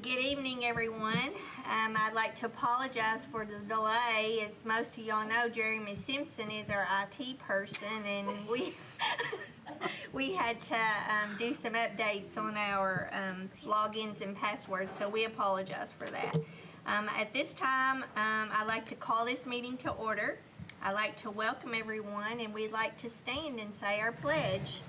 Good evening, everyone. I'd like to apologize for the delay. As most of y'all know, Jeremy Simpson is our IT person, and we had to do some updates on our logins and passwords, so we apologize for that. At this time, I'd like to call this meeting to order. I'd like to welcome everyone, and we'd like to stand and say our pledge.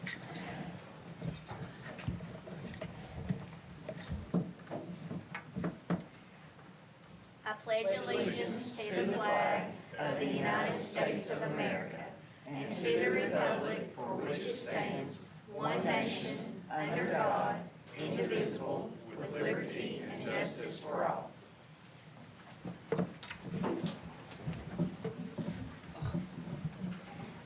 I pledge allegiance to the flag of the United States of America and to the republic for which it stands, one nation, under God, indivisible, with liberty and justice for all.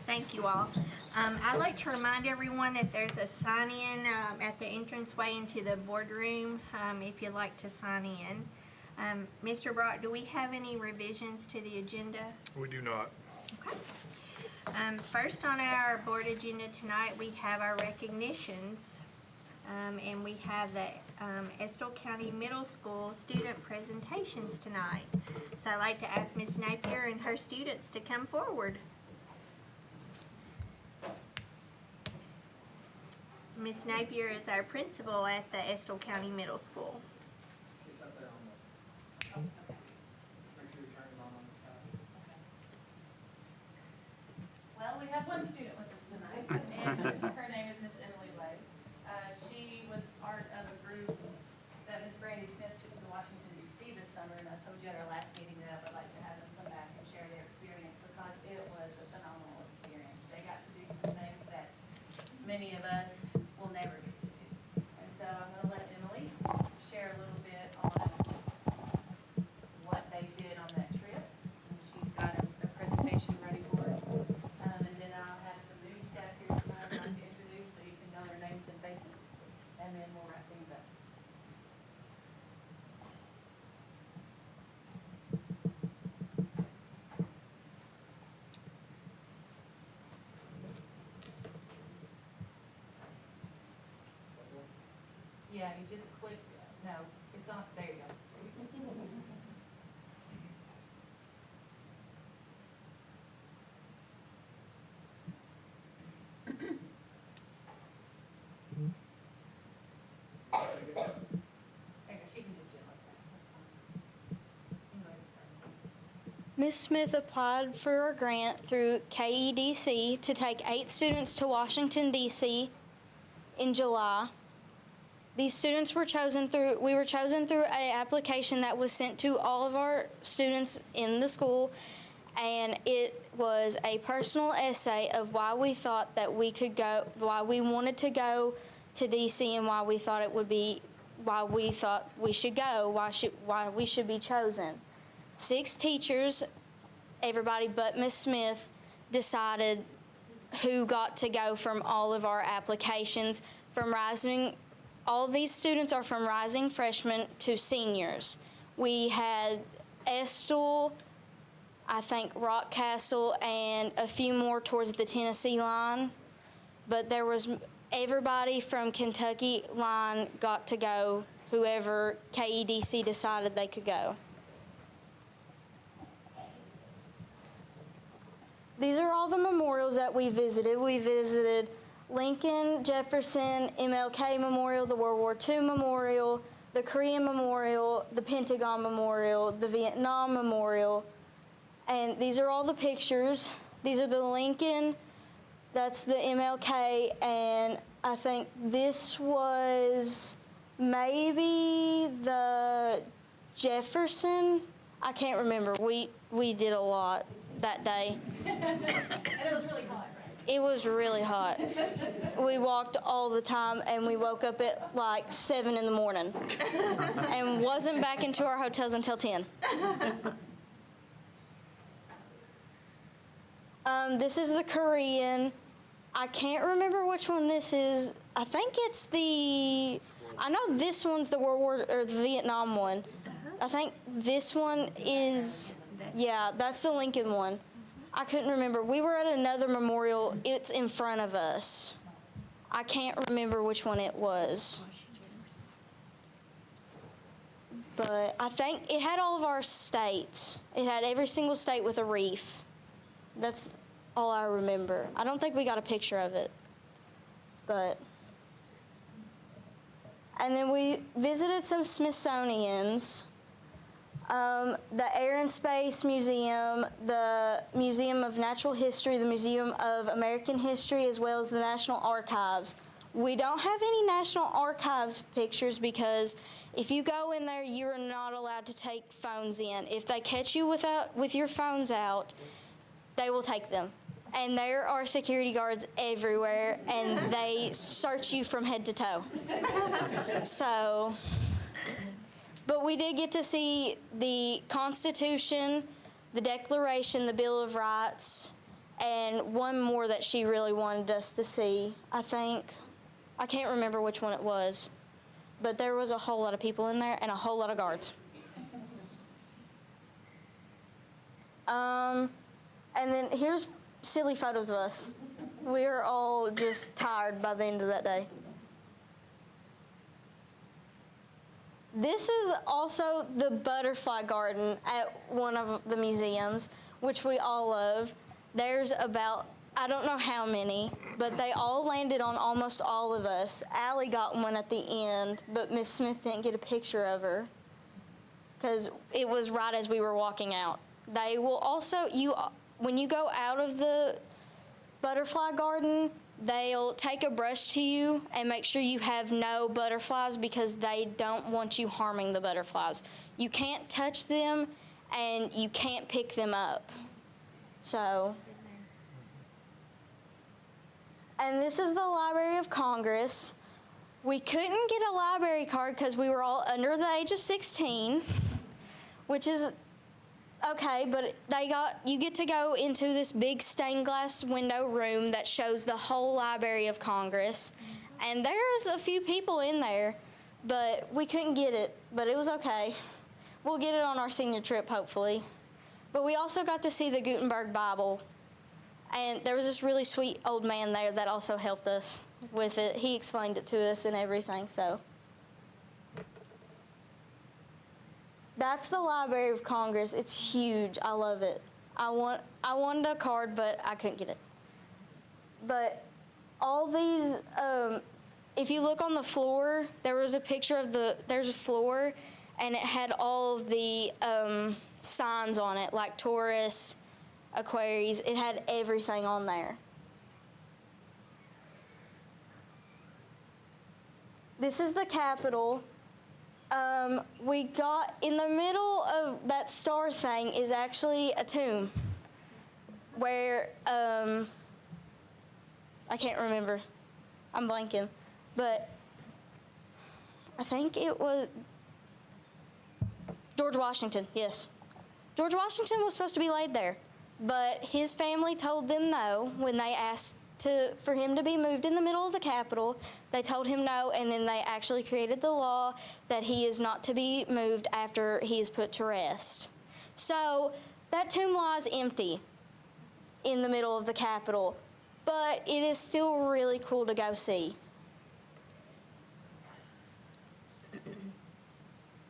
Thank you all. I'd like to remind everyone that there's a sign-in at the entranceway into the boardroom if you'd like to sign in. Mr. Brock, do we have any revisions to the agenda? We do not. Okay. First on our board agenda tonight, we have our recognitions, and we have the Estill County Middle School student presentations tonight. So I'd like to ask Ms. Napier and her students to come forward. Ms. Napier is our principal at the Estill County Middle School. It's up there on the, oh, okay. Make sure you turn it on the side. Okay. Well, we have one student with us tonight, and her name is Miss Emily Lay. She was part of a group that Miss Brandy Smith took to Washington, D.C. this summer, and I told you at our last meeting that I would like to have them come back and share their experience because it was a phenomenal experience. They got to do some things that many of us will never get to do. And so I'm going to let Emily share a little bit on what they did on that trip. And she's got a presentation ready for us. And then I'll have some new staff here tonight I'd like to introduce so you can know their names and faces. And then we'll wrap things up. Yeah, you just click, no, it's on, there you go. There you go, she can just do it like that, that's fine. Anyway, start. Ms. Smith applied for a grant through KEDC to take 8 students to Washington, D.C. in July. These students were chosen through an application that was sent to all of our students in the school, and it was a personal essay of why we thought that we could go, why we wanted to go to DC, and why we thought we should go, why we should be chosen. 6 teachers, everybody but Ms. Smith, decided who got to go from all of our applications. All these students are from rising freshmen to seniors. We had Estill, I think Rockcastle, and a few more towards the Tennessee line. But there was everybody from Kentucky line got to go, whoever KEDC decided they could go. These are all the memorials that we visited. We visited Lincoln, Jefferson, MLK Memorial, the World War II Memorial, the Korean Memorial, the Pentagon Memorial, the Vietnam Memorial. And these are all the pictures. These are the Lincoln, that's the MLK, and I think this was maybe the Jefferson. I can't remember. We did a lot that day. And it was really hot, right? It was really hot. We walked all the time, and we woke up at like 7 in the morning and wasn't back into our hotels until 10. This is the Korean. I can't remember which one this is. I think it's I know this one's the the Vietnam one. I think this one is, yeah, that's the Lincoln one. I couldn't remember. We were at another memorial. It's in front of us. I can't remember which one it was. But I think it had all of our states. It had every single state with a reef. That's all I remember. I don't think we got a picture of it. But, and then we visited some Smithsonians, the Air and Space Museum, the Museum of Natural History, the Museum of American History, as well as the National Archives. We don't have any National Archives pictures because if you go in there, you are not allowed to take phones in. If they catch you with your phones out, they will take them. And there are security guards everywhere, and they search you from head to toe. So, but we did get to see the Constitution, the Declaration, the Bill of Rights, and one more that she really wanted us to see, I think. I can't remember which one it was, but there was a whole lot of people in there and a whole lot of guards. And then here's silly photos of us. We were all just tired by the end of that day. This is also the butterfly garden at one of the museums, which we all love. There's about, I don't know how many, but they all landed on almost all of us. Allie got one at the end, but Miss Smith didn't get a picture of her because it was right as we were walking out. They will also, when you go out of the butterfly garden, they'll take a brush to you and make sure you have no butterflies because they don't want you harming the butterflies. You can't touch them and you can't pick them up. So, and this is the Library of Congress. We couldn't get a library card because we were all under the age of 16, which is okay, but you get to go into this big stained glass window room that shows the whole Library of Congress. And there's a few people in there, but we couldn't get it, but it was okay. We'll get it on our senior trip, hopefully. But we also got to see the Gutenberg Bible. And there was this really sweet old man there that also helped us with it. He explained it to us and everything, so. That's the Library of Congress. It's huge. I love it. I wanted a card, but I couldn't get it. But all these, if you look on the floor, there was a picture of there's a floor, and it had all of the signs on it, like Taurus, Aquarius. It had everything on there. This is the Capitol. We got in the middle of that star thing is actually a tomb where I can't remember. I'm blanking, but I think it was George Washington. Yes, George Washington was supposed to be laid there, but his family told them no when they asked for him to be moved in the middle of the Capitol. They told him no, and then they actually created the law that he is not to be moved after he is put to rest. So that tomb lies empty in the middle of the Capitol, but it is still really cool to go see.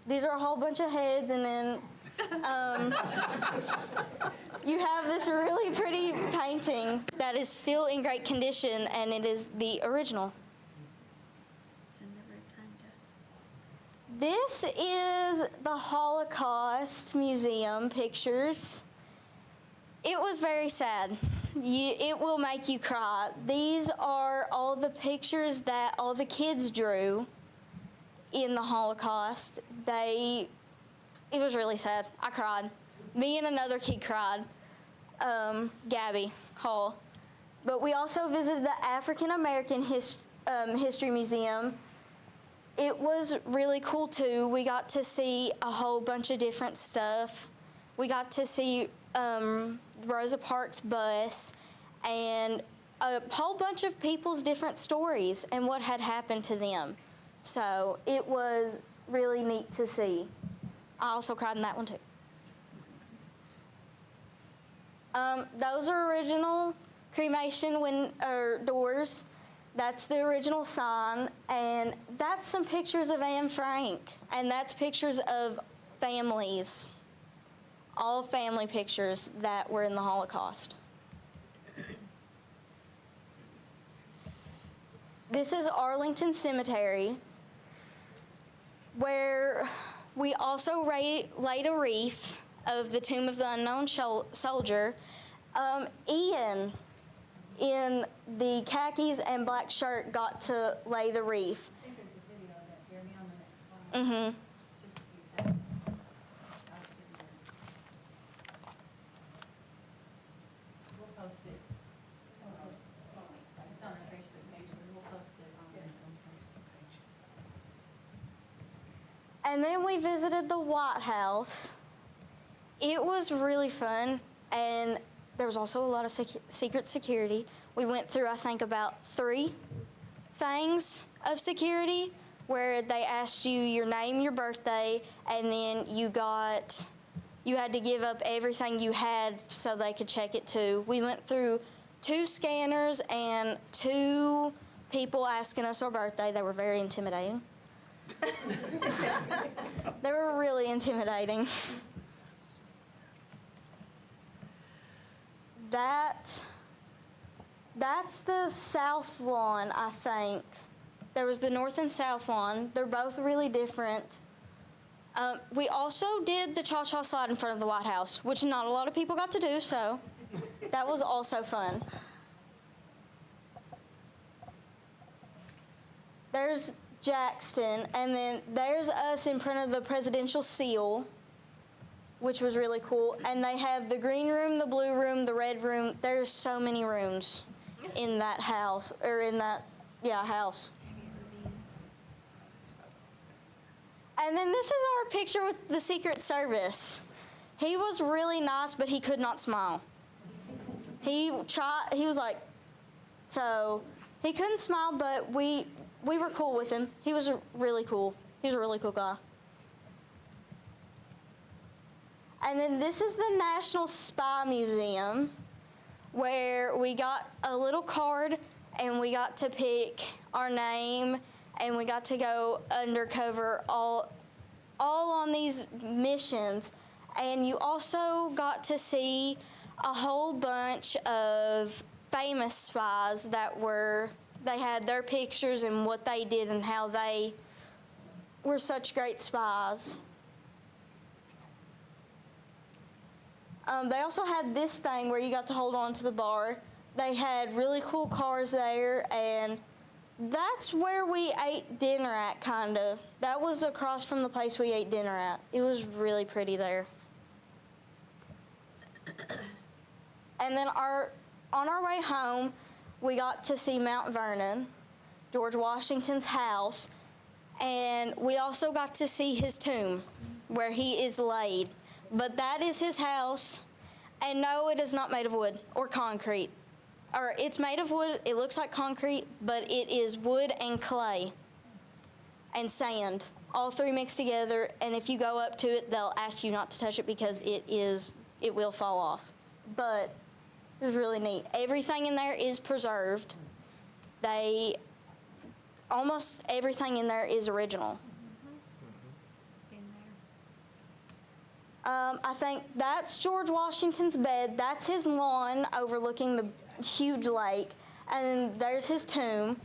These are a whole bunch of heads, and then you have this really pretty painting that is still in great condition, and it is the original. This is the Holocaust Museum pictures. It was very sad. It will make you cry. These are all the pictures that all the kids drew in the Holocaust. It was really sad. I cried. Me and another kid cried, Gabby Hall. But we also visited the African American History Museum. It was really cool too. We got to see a whole bunch of different stuff. We got to see Rosa Parks' bus and a whole bunch of people's different stories and what had happened to them. So it was really neat to see. I also cried in that one too. Those are original cremation doors. That's the original sign, and that's some pictures of Anne Frank, and that's pictures of families, all family pictures that were in the Holocaust. This is Arlington Cemetery, where we also laid a wreath of the tomb of the unknown soldier. Ian, in the khakis and black shirt, got to lay the wreath. I think there's a video of that, Jeremy, on the next slide. Mm-hmm. It's just a few seconds. We'll post it. It's on our Facebook page, but we'll post it on the Facebook page. And then we visited the White House. It was really fun, and there was also a lot of secret security. We went through, I think, about 3 things of security where they asked you your name, your birthday, and then you had to give up everything you had so they could check it too. We went through 2 scanners and 2 people asking us our birthday. They were very intimidating. They were really intimidating. That's the south lawn, I think. There was the north and south lawn. They're both really different. We also did the cha-cha slide in front of the White House, which not a lot of people got to do, so that was also fun. There's Jackson, and then there's us in front of the presidential seal, which was really cool. And they have the green room, the blue room, the red room. There's so many rooms in that house, or in that, house. And then this is our picture with the Secret Service. He was really nice, but he could not smile. He was like, so he couldn't smile, but we were cool with him. He was really cool. He was a really cool guy. And then this is the National Spy Museum, where we got a little card and we got to pick our name and we got to go undercover all on these missions. And you also got to see a whole bunch of famous spies they had their pictures and what they did and how they were such great spies. They also had this thing where you got to hold on to the bar. They had really cool cars there, and that's where we ate dinner at, kind of. That was across from the place we ate dinner at. It was really pretty there. And then on our way home, we got to see Mount Vernon, George Washington's house, and we also got to see his tomb where he is laid. But that is his house, and no, it is not made of wood or concrete. Or it's made of wood, it looks like concrete, but it is wood and clay and sand, all 3 mixed together, and if you go up to it, they'll ask you not to touch it because it will fall off. But it was really neat. Everything in there is preserved. Almost everything in there is original. I think that's George Washington's bed. That's his lawn overlooking the huge lake. And there's his tomb.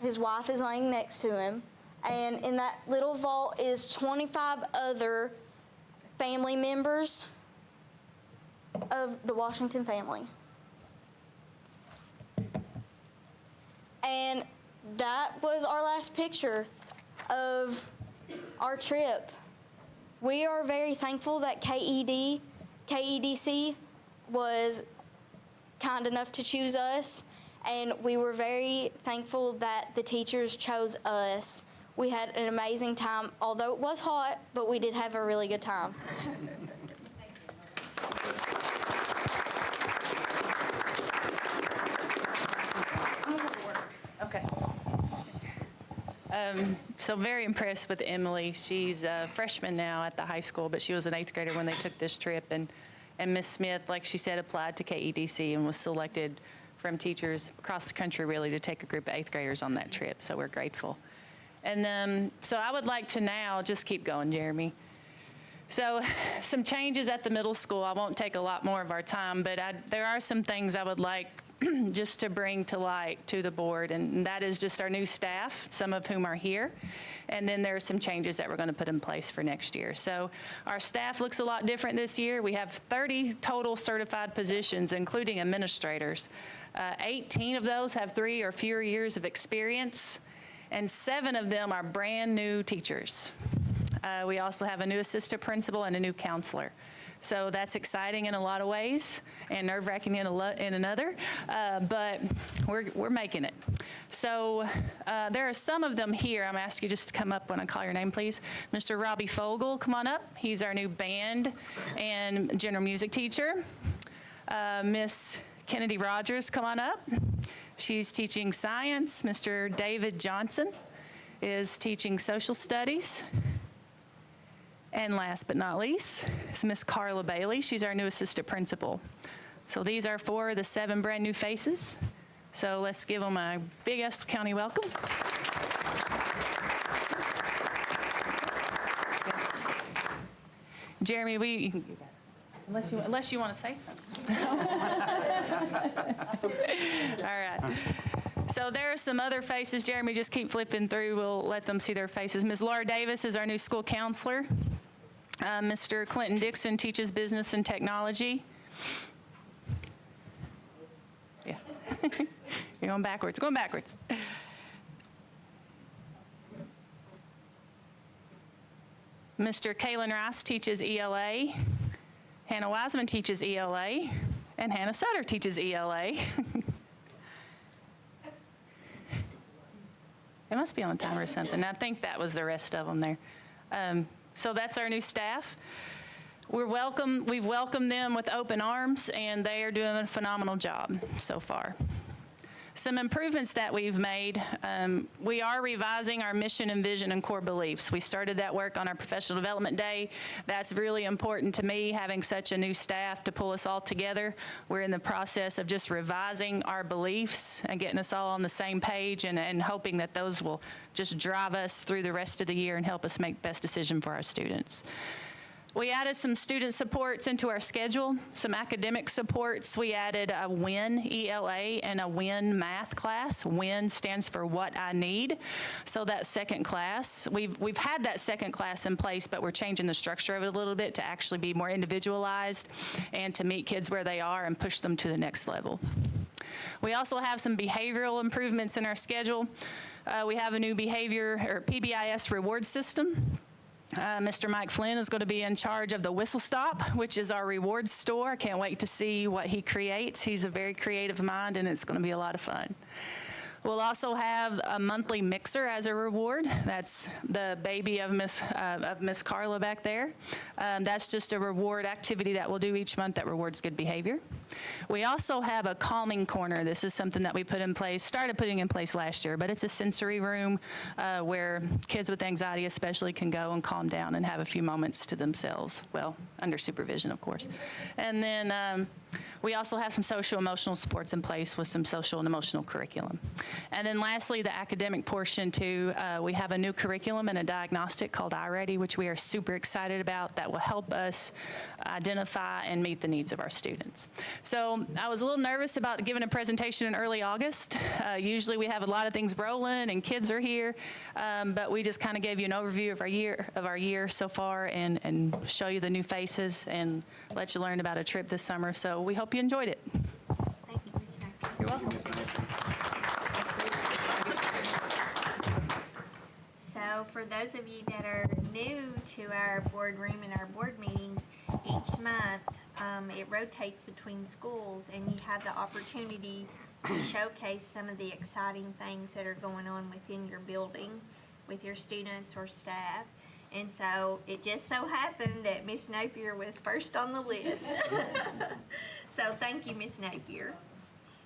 His wife is laying next to him. And in that little vault is 25 other family members of the Washington family. And that was our last picture of our trip. We are very thankful that KEDC was kind enough to choose us, and we were very thankful that the teachers chose us. We had an amazing time, although it was hot, but we did have a really good time. Okay. So I'm very impressed with Emily. She's a freshman now at the high school, but she was an 8th grader when they took this trip. And Miss Smith, like she said, applied to KEDC and was selected from teachers across the country, really, to take a group of 8th graders on that trip, so we're grateful. And then, so I would like to now, just keep going, Jeremy. So some changes at the middle school. I won't take a lot more of our time, but there are some things I would like just to bring to light to the board, and that is just our new staff, some of whom are here. And then there are some changes that we're going to put in place for next year. So our staff looks a lot different this year. We have 30 total certified positions, including administrators. 18 of those have 3 or fewer years of experience, and 7 of them are brand new teachers. We also have a new assistant principal and a new counselor. So that's exciting in a lot of ways and nerve-wracking in another, but we're making it. So there are some of them here. I'm going to ask you just to come up when I call your name, please. Mr. Robbie Fogel, come on up. He's our new band and general music teacher. Miss Kennedy Rogers, come on up. She's teaching science. Mr. David Johnson is teaching social studies. And last but not least is Miss Carla Bailey. She's our new assistant principal. So these are 4 of the 7 brand new faces. So let's give them a big Estill County welcome. Jeremy, unless you want to say something. All right. So there are some other faces. Jeremy, just keep flipping through. We'll let them see their faces. Ms. Laura Davis is our new school counselor. Mr. Clinton Dixon teaches business and technology. Yeah. You're going backwards. Going backwards. Mr. Kaylin Rice teaches ELA. Hannah Wiseman teaches ELA. And Hannah Sutter teaches ELA. It must be on timer or something. I think that was the rest of them there. So that's our new staff. We've welcomed them with open arms, and they are doing a phenomenal job so far. Some improvements that we've made, we are revising our mission and vision and core beliefs. We started that work on our professional development day. That's really important to me, having such a new staff to pull us all together. We're in the process of just revising our beliefs and getting us all on the same page, and hoping that those will just drive us through the rest of the year and help us make the best decision for our students. We added some student supports into our schedule, some academic supports. We added a WIN ELA and a WIN math class. WIN stands for What I Need. So that second class, we've had that second class in place, but we're changing the structure of it a little bit to actually be more individualized and to meet kids where they are and push them to the next level. We also have some behavioral improvements in our schedule. We have a new behavior or PBIS reward system. Mr. Mike Flynn is going to be in charge of the Whistle Stop, which is our rewards store. I can't wait to see what he creates. He's a very creative mind, and it's going to be a lot of fun. We'll also have a monthly mixer as a reward. That's the baby of Miss Carla back there. That's just a reward activity that we'll do each month that rewards good behavior. We also have a calming corner. This is something that we started putting in place last year, but it's a sensory room where kids with anxiety especially can go and calm down and have a few moments to themselves. Well, under supervision, of course. And then we also have some social emotional supports in place with some social and emotional curriculum. And then lastly, the academic portion too. We have a new curriculum and a diagnostic called iReady, which we are super excited about, that will help us identify and meet the needs of our students. So I was a little nervous about giving a presentation in early August. Usually we have a lot of things rolling and kids are here, but we just kind of gave you an overview of our year so far and show you the new faces and let you learn about a trip this summer. So we hope you enjoyed it. Thank you, Ms. Napier. You're welcome. So for those of you that are new to our boardroom and our board meetings, each month it rotates between schools, and you have the opportunity to showcase some of the exciting things that are going on within your building with your students or staff. And so it just so happened that Miss Napier was first on the list. So thank you, Miss Napier.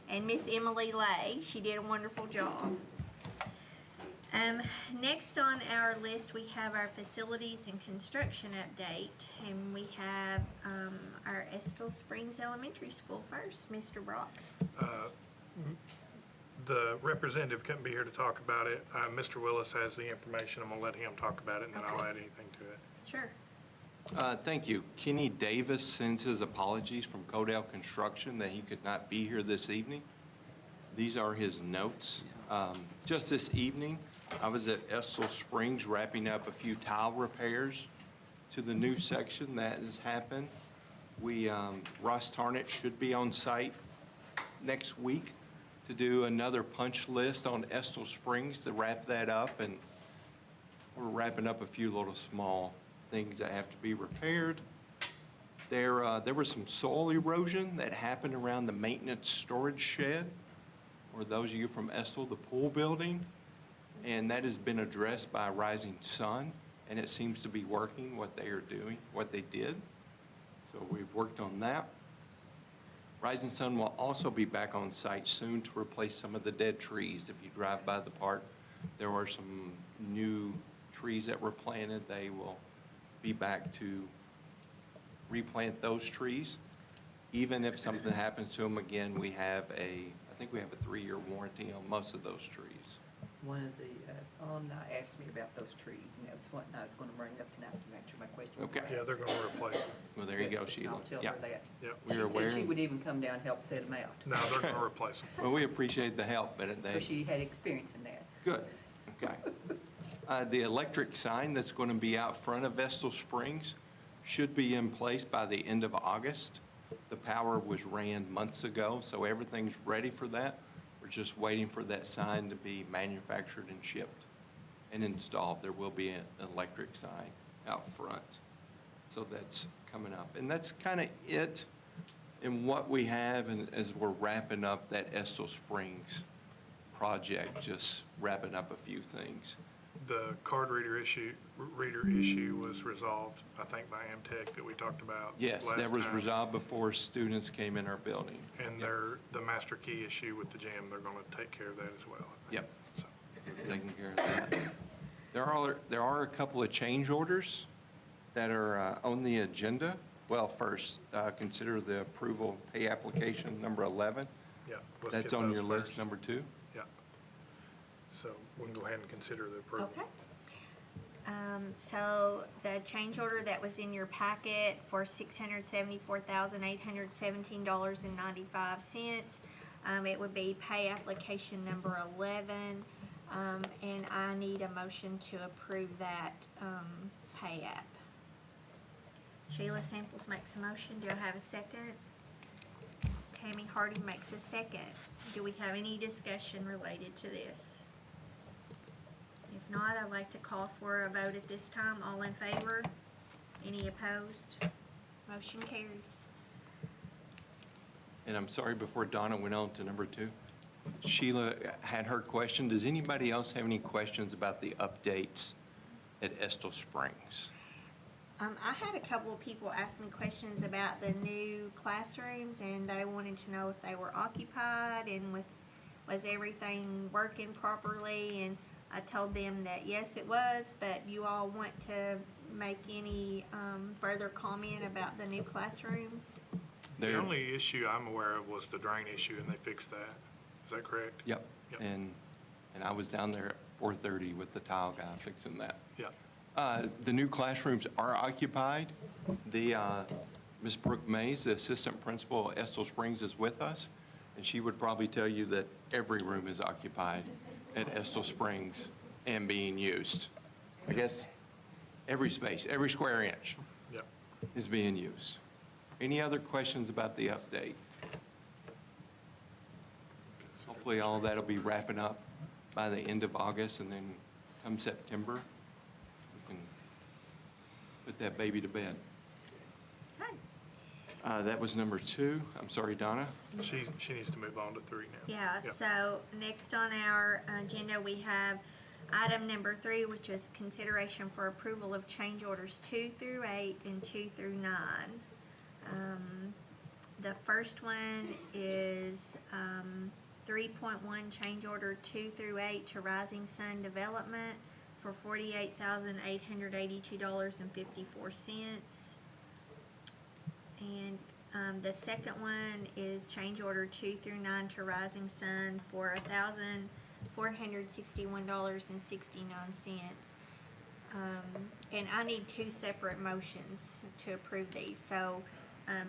And Miss Emily Lay, she did a wonderful job. Next on our list, we have our facilities and construction update, and we have our Estill Springs Elementary School first. Mr. Brock. The representative couldn't be here to talk about it. Mr. Willis has the information. I'm gonna let him talk about it, and then I'll add anything to it. Sure. Thank you. Kenny Davis sends his apologies from Codell Construction that he could not be here this evening. These are his notes. Just this evening, I was at Estill Springs wrapping up a few tile repairs to the new section that has happened. Ross Tarnett should be on site next week to do another punch list on Estill Springs to wrap that up, and we're wrapping up a few little small things that have to be repaired. There was some soil erosion that happened around the maintenance storage shed, or those of you from Estill, the pool building, and that has been addressed by Rising Sun, and it seems to be working what they are doing, what they did. So we've worked on that. Rising Sun will also be back on site soon to replace some of the dead trees. If you drive by the park, there are some new trees that were planted. They will be back to replant those trees. Even if something happens to them again, I think we have a 3-year warranty on most of those trees. One of the alumni asked me about those trees, and that's what I was going to bring up tonight to answer my question. Okay. Yeah, they're gonna replace them. Well, there you go, Sheila. I'll tell Yeah. her that. Yeah. We're She aware. said she would even come down and help set them out, No, they're gonna replace them. Well, we appreciate the help, but because she had experience in that. good, okay. The electric sign that's going to be out front of Estill Springs should be in place by the end of August. The power was ran months ago, so everything's ready for that. We're just waiting for that sign to be manufactured and shipped and installed. There will be an electric sign out front. So that's coming up. And that's kind of it in what we have, and as we're wrapping up that Estill Springs project, just wrapping up a few things. The card reader issue was resolved, I think, by Amtech that we talked about Yes, last that was time. resolved before students came in our building. And the master key issue with the gym, they're gonna take care of that as well, I think. Yep. So, Taking care of that. There are a couple of change orders that are on the agenda. Well, first, consider the approval pay application number 11. yeah, let's get That's on those your list, first. number 2. Yeah. So we can go ahead and consider the approval. Okay. So the change order that was in your packet for $674,817.95, it would be pay application number 11, and I need a motion to approve that, pay app. Sheila Samples makes a motion. Do I have a second? Tammy Hardy makes a second. Do we have any discussion related to this? If not, I'd like to call for a vote at this time. All in favor? Any opposed? Motion carries. And I'm sorry, before Donna went on to number 2, Sheila had her question. Does anybody else have any questions about the updates at Estill Springs? I had a couple of people ask me questions about the new classrooms, and they wanted to know if they were occupied and was everything working properly, and I told them that yes, it was, but you all want to make any further comment about the new classrooms? The There- only issue I'm aware of was the drain issue, and they fixed that. Is that correct? Yep. Yep. And I was down there at 4:30 with the tile guy fixing that. Yeah. The new classrooms are occupied. Ms. Brooke Mays, the assistant principal at Estill Springs, is with us, and she would probably tell you that every room is occupied at Estill Springs and being used. I guess every space, every square inch Yeah. is being used. Any other questions about the update? Hopefully, all of that will be wrapping up by the end of August, and then come September, we can put that baby to bed. Hi. That was number 2. I'm sorry, Donna. She needs to move on to 3 now. Yeah, Yep. so next on our agenda, we have item number 3, which is consideration for approval of change orders 2 through 8 and 2 through 9. The first one is 3.1 change order 2 through 8 to Rising Sun Development for $48,882.54. And The second one is change order 2 through 9 to Rising Sun for $1,461.69. And I need two separate motions to approve these. So,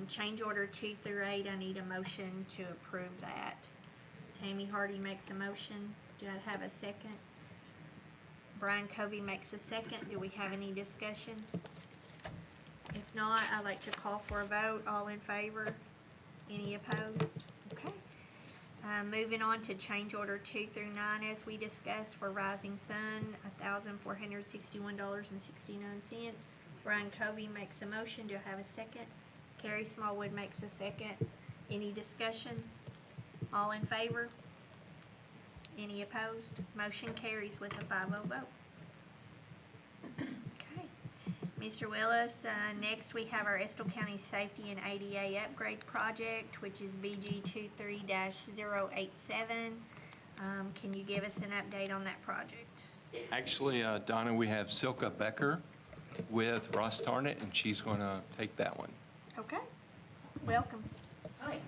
change order 2 through 8, I need a motion to approve that. Tammy Hardy makes a motion. Do I have a second? Brian Covey makes a second. Do we have any discussion? If not, I'd like to call for a vote. All in favor? Any opposed? Okay. Moving on to change order 2 through 9, as we discussed, for Rising Sun, $1,461.69. Brian Covey makes a motion. Do I have a second? Carrie Smallwood makes a second. Any discussion? All in favor? Any opposed? Motion carries with a 5-0 vote. Okay. Mr. Willis, next we have our Estill County Safety and ADA Upgrade Project, which is BG 23-087. Can you give us an update on that project? Actually, Donna, we have Silka Becker with Ross Tarnett, and she's going to take that one. Okay. Welcome. Hi.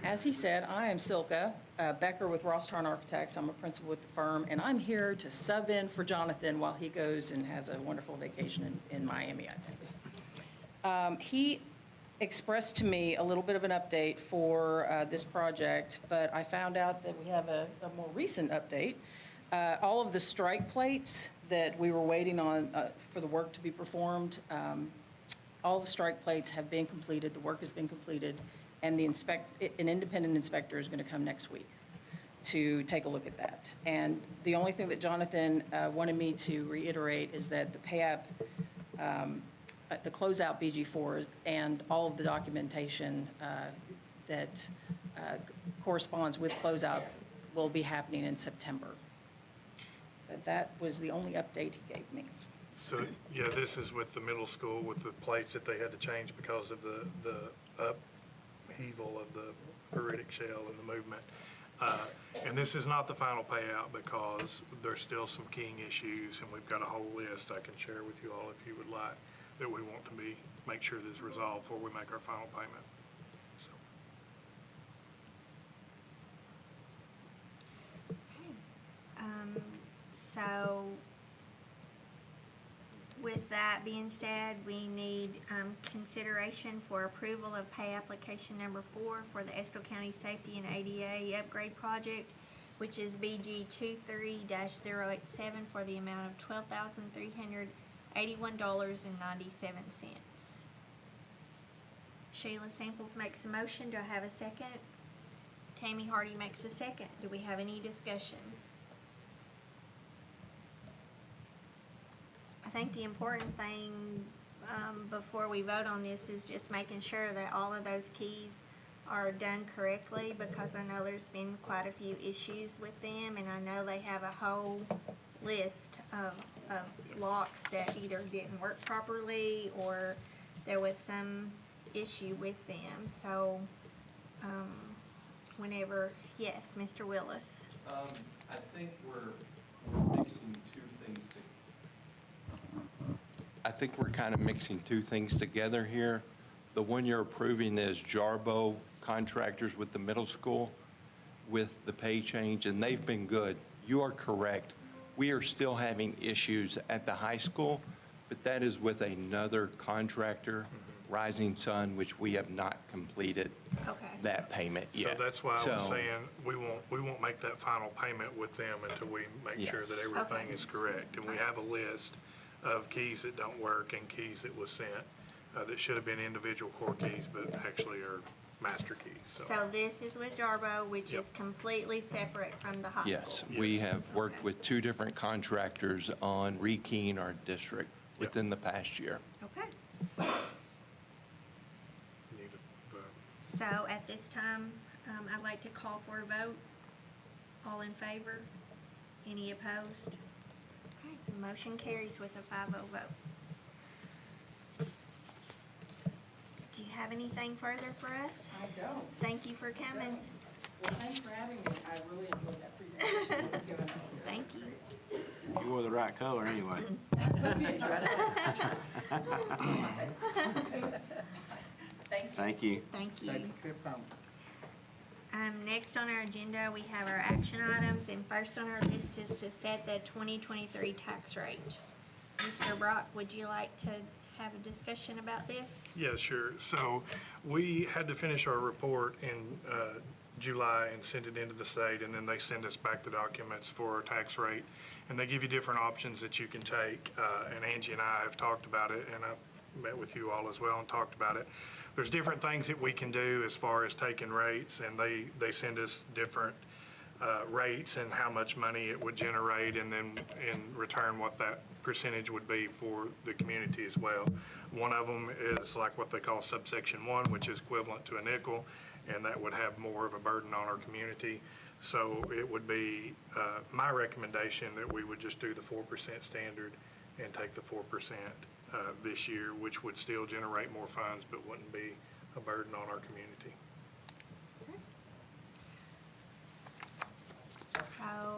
As he said, I am Silka Becker with Ross Tarn Architects. I'm a principal with the firm, and I'm here to sub in for Jonathan while he goes and has a wonderful vacation in Miami, I think. He expressed to me a little bit of an update for this project, but I found out that we have a more recent update. All of the strike plates that we were waiting on for the work to be performed, all the strike plates have been completed, the work has been completed, and an independent inspector is going to come next week to take a look at that. And the only thing that Jonathan wanted me to reiterate is that the pay-app, the closeout BG4s, and all of the documentation that corresponds with closeout will be happening in September. But that was the only update he gave me. So, yeah, this is with the middle school with the plates that they had to change because of the upheaval of the periodic shell and the movement. And this is not the final payout because there's still some keying issues, and we've got a whole list I can share with you all if you would like that we want to make sure this is resolved before we make our final payment. So. So with that being said, we need consideration for approval of pay application number 4 for the Estill County Safety and ADA Upgrade Project, which is BG 23-087 for the amount of $12,381.97. Sheila Samples makes a motion. Do I have a second? Tammy Hardy makes a second. Do we have any discussion? I think the important thing before we vote on this is just making sure that all of those keys are done correctly, because I know there's been quite a few issues with them, and I know they have a whole list of locks that either didn't work properly or there was some issue with them. So whenever, yes, Mr. Willis. I think we're mixing two things together. I think we're kind of mixing two things together here. The one you're approving is Jarbo contractors with the middle school with the pay change, and they've been good. You are correct. We are still having issues at the high school, but that is with another contractor, Rising Sun, which we have not completed that payment yet. So that's why I was saying we won't make that final payment with them until we make sure that everything is correct. And we have a list of keys that don't work and keys that was sent that should have been individual core keys, but actually are master keys. So this is with Jarbo, which is completely separate from the high school. Yes, we have worked with two different contractors on rekeying our district within the past year. Okay. Need to vote. So at this time, I'd like to call for a vote. All in favor? Any opposed? Okay, the motion carries with a 5-0 vote. Do you have anything further for us? I don't. Thank you for coming. Well, thanks for having me. I really enjoyed that presentation. It was good. Thank you. You wore the right color anyway. Thank you. Thank you. Safe trip home. Next on our agenda, we have our action items, and first on our list is to set the 2023 tax rate. Mr. Brock, would you like to have a discussion about this? Yeah, sure. So we had to finish our report in July and send it into the state, and then they send us back the documents for our tax rate. And they give you different options that you can take, and Angie and I have talked about it, and I've met with you all as well and talked about it. There's different things that we can do as far as taking rates, and they send us different rates and how much money it would generate, and then in return what that percentage would be for the community as well. One of them is like what they call subsection 1, which is equivalent to a nickel, and that would have more of a burden on our community. So it would be my recommendation that we would just do the 4% standard and take the 4% this year, which would still generate more funds but wouldn't be a burden on our community. So,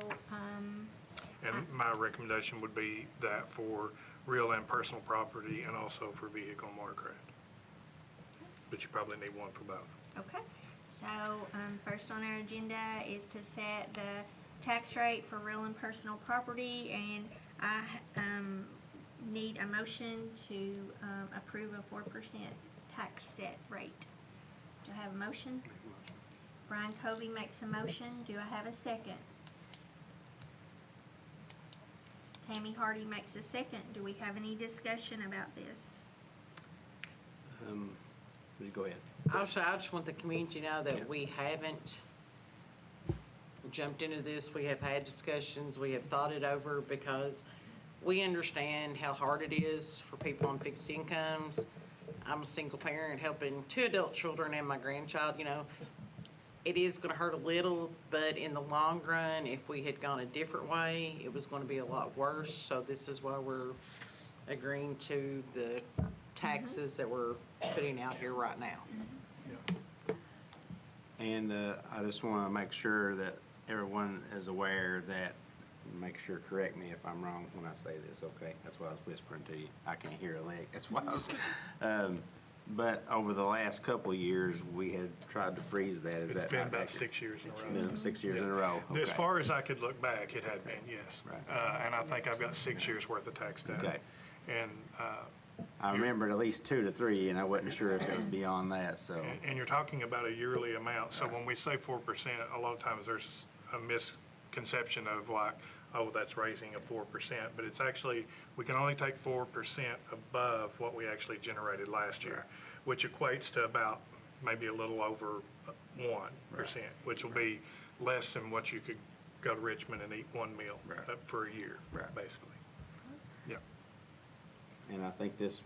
And my recommendation would be that for real and personal property and also for vehicle and watercraft. But you probably need one for both. okay. So, first on our agenda is to set the tax rate for real and personal property, and I, need a motion to, approve a 4% tax set rate. Do I have a motion? Brian Covey makes a motion. Do I have a second? Tammy Hardy makes a second. Do we have any discussion about this? Go ahead. I just want the community to know that we haven't jumped into this. We have had discussions. We have thought it over because we understand how hard it is for people on fixed incomes. I'm a single parent helping 2 adult children and my grandchild, you know. It is gonna hurt a little, but in the long run, if we had gone a different way, it was gonna be a lot worse. So this is why we're agreeing to the taxes that we're putting out here right now. And I just want to make sure that everyone is aware that, make sure, correct me if I'm wrong when I say this, okay? That's why I was whispering to you. I can't hear a lick. That's why I was, but over the last couple of years, we had tried to freeze that. Is It's that been not about accurate? 6 years in a row. Been 6 years in a row. As Okay. far as I could look back, it had been, yes. Right. And I think I've got 6 years' worth of tax data. Okay. And, I remembered at least 2 to 3, and I wasn't sure if it was beyond that, so. and you're talking about a yearly amount. So when we say 4%, a lot of times there's a misconception of like, oh, that's raising a 4%. But it's actually, we can only take 4% above what we actually generated last year, which equates to about maybe a little over 1%, which will be less than what you could go to Richmond and eat one meal for a year, basically. Yeah. And I think this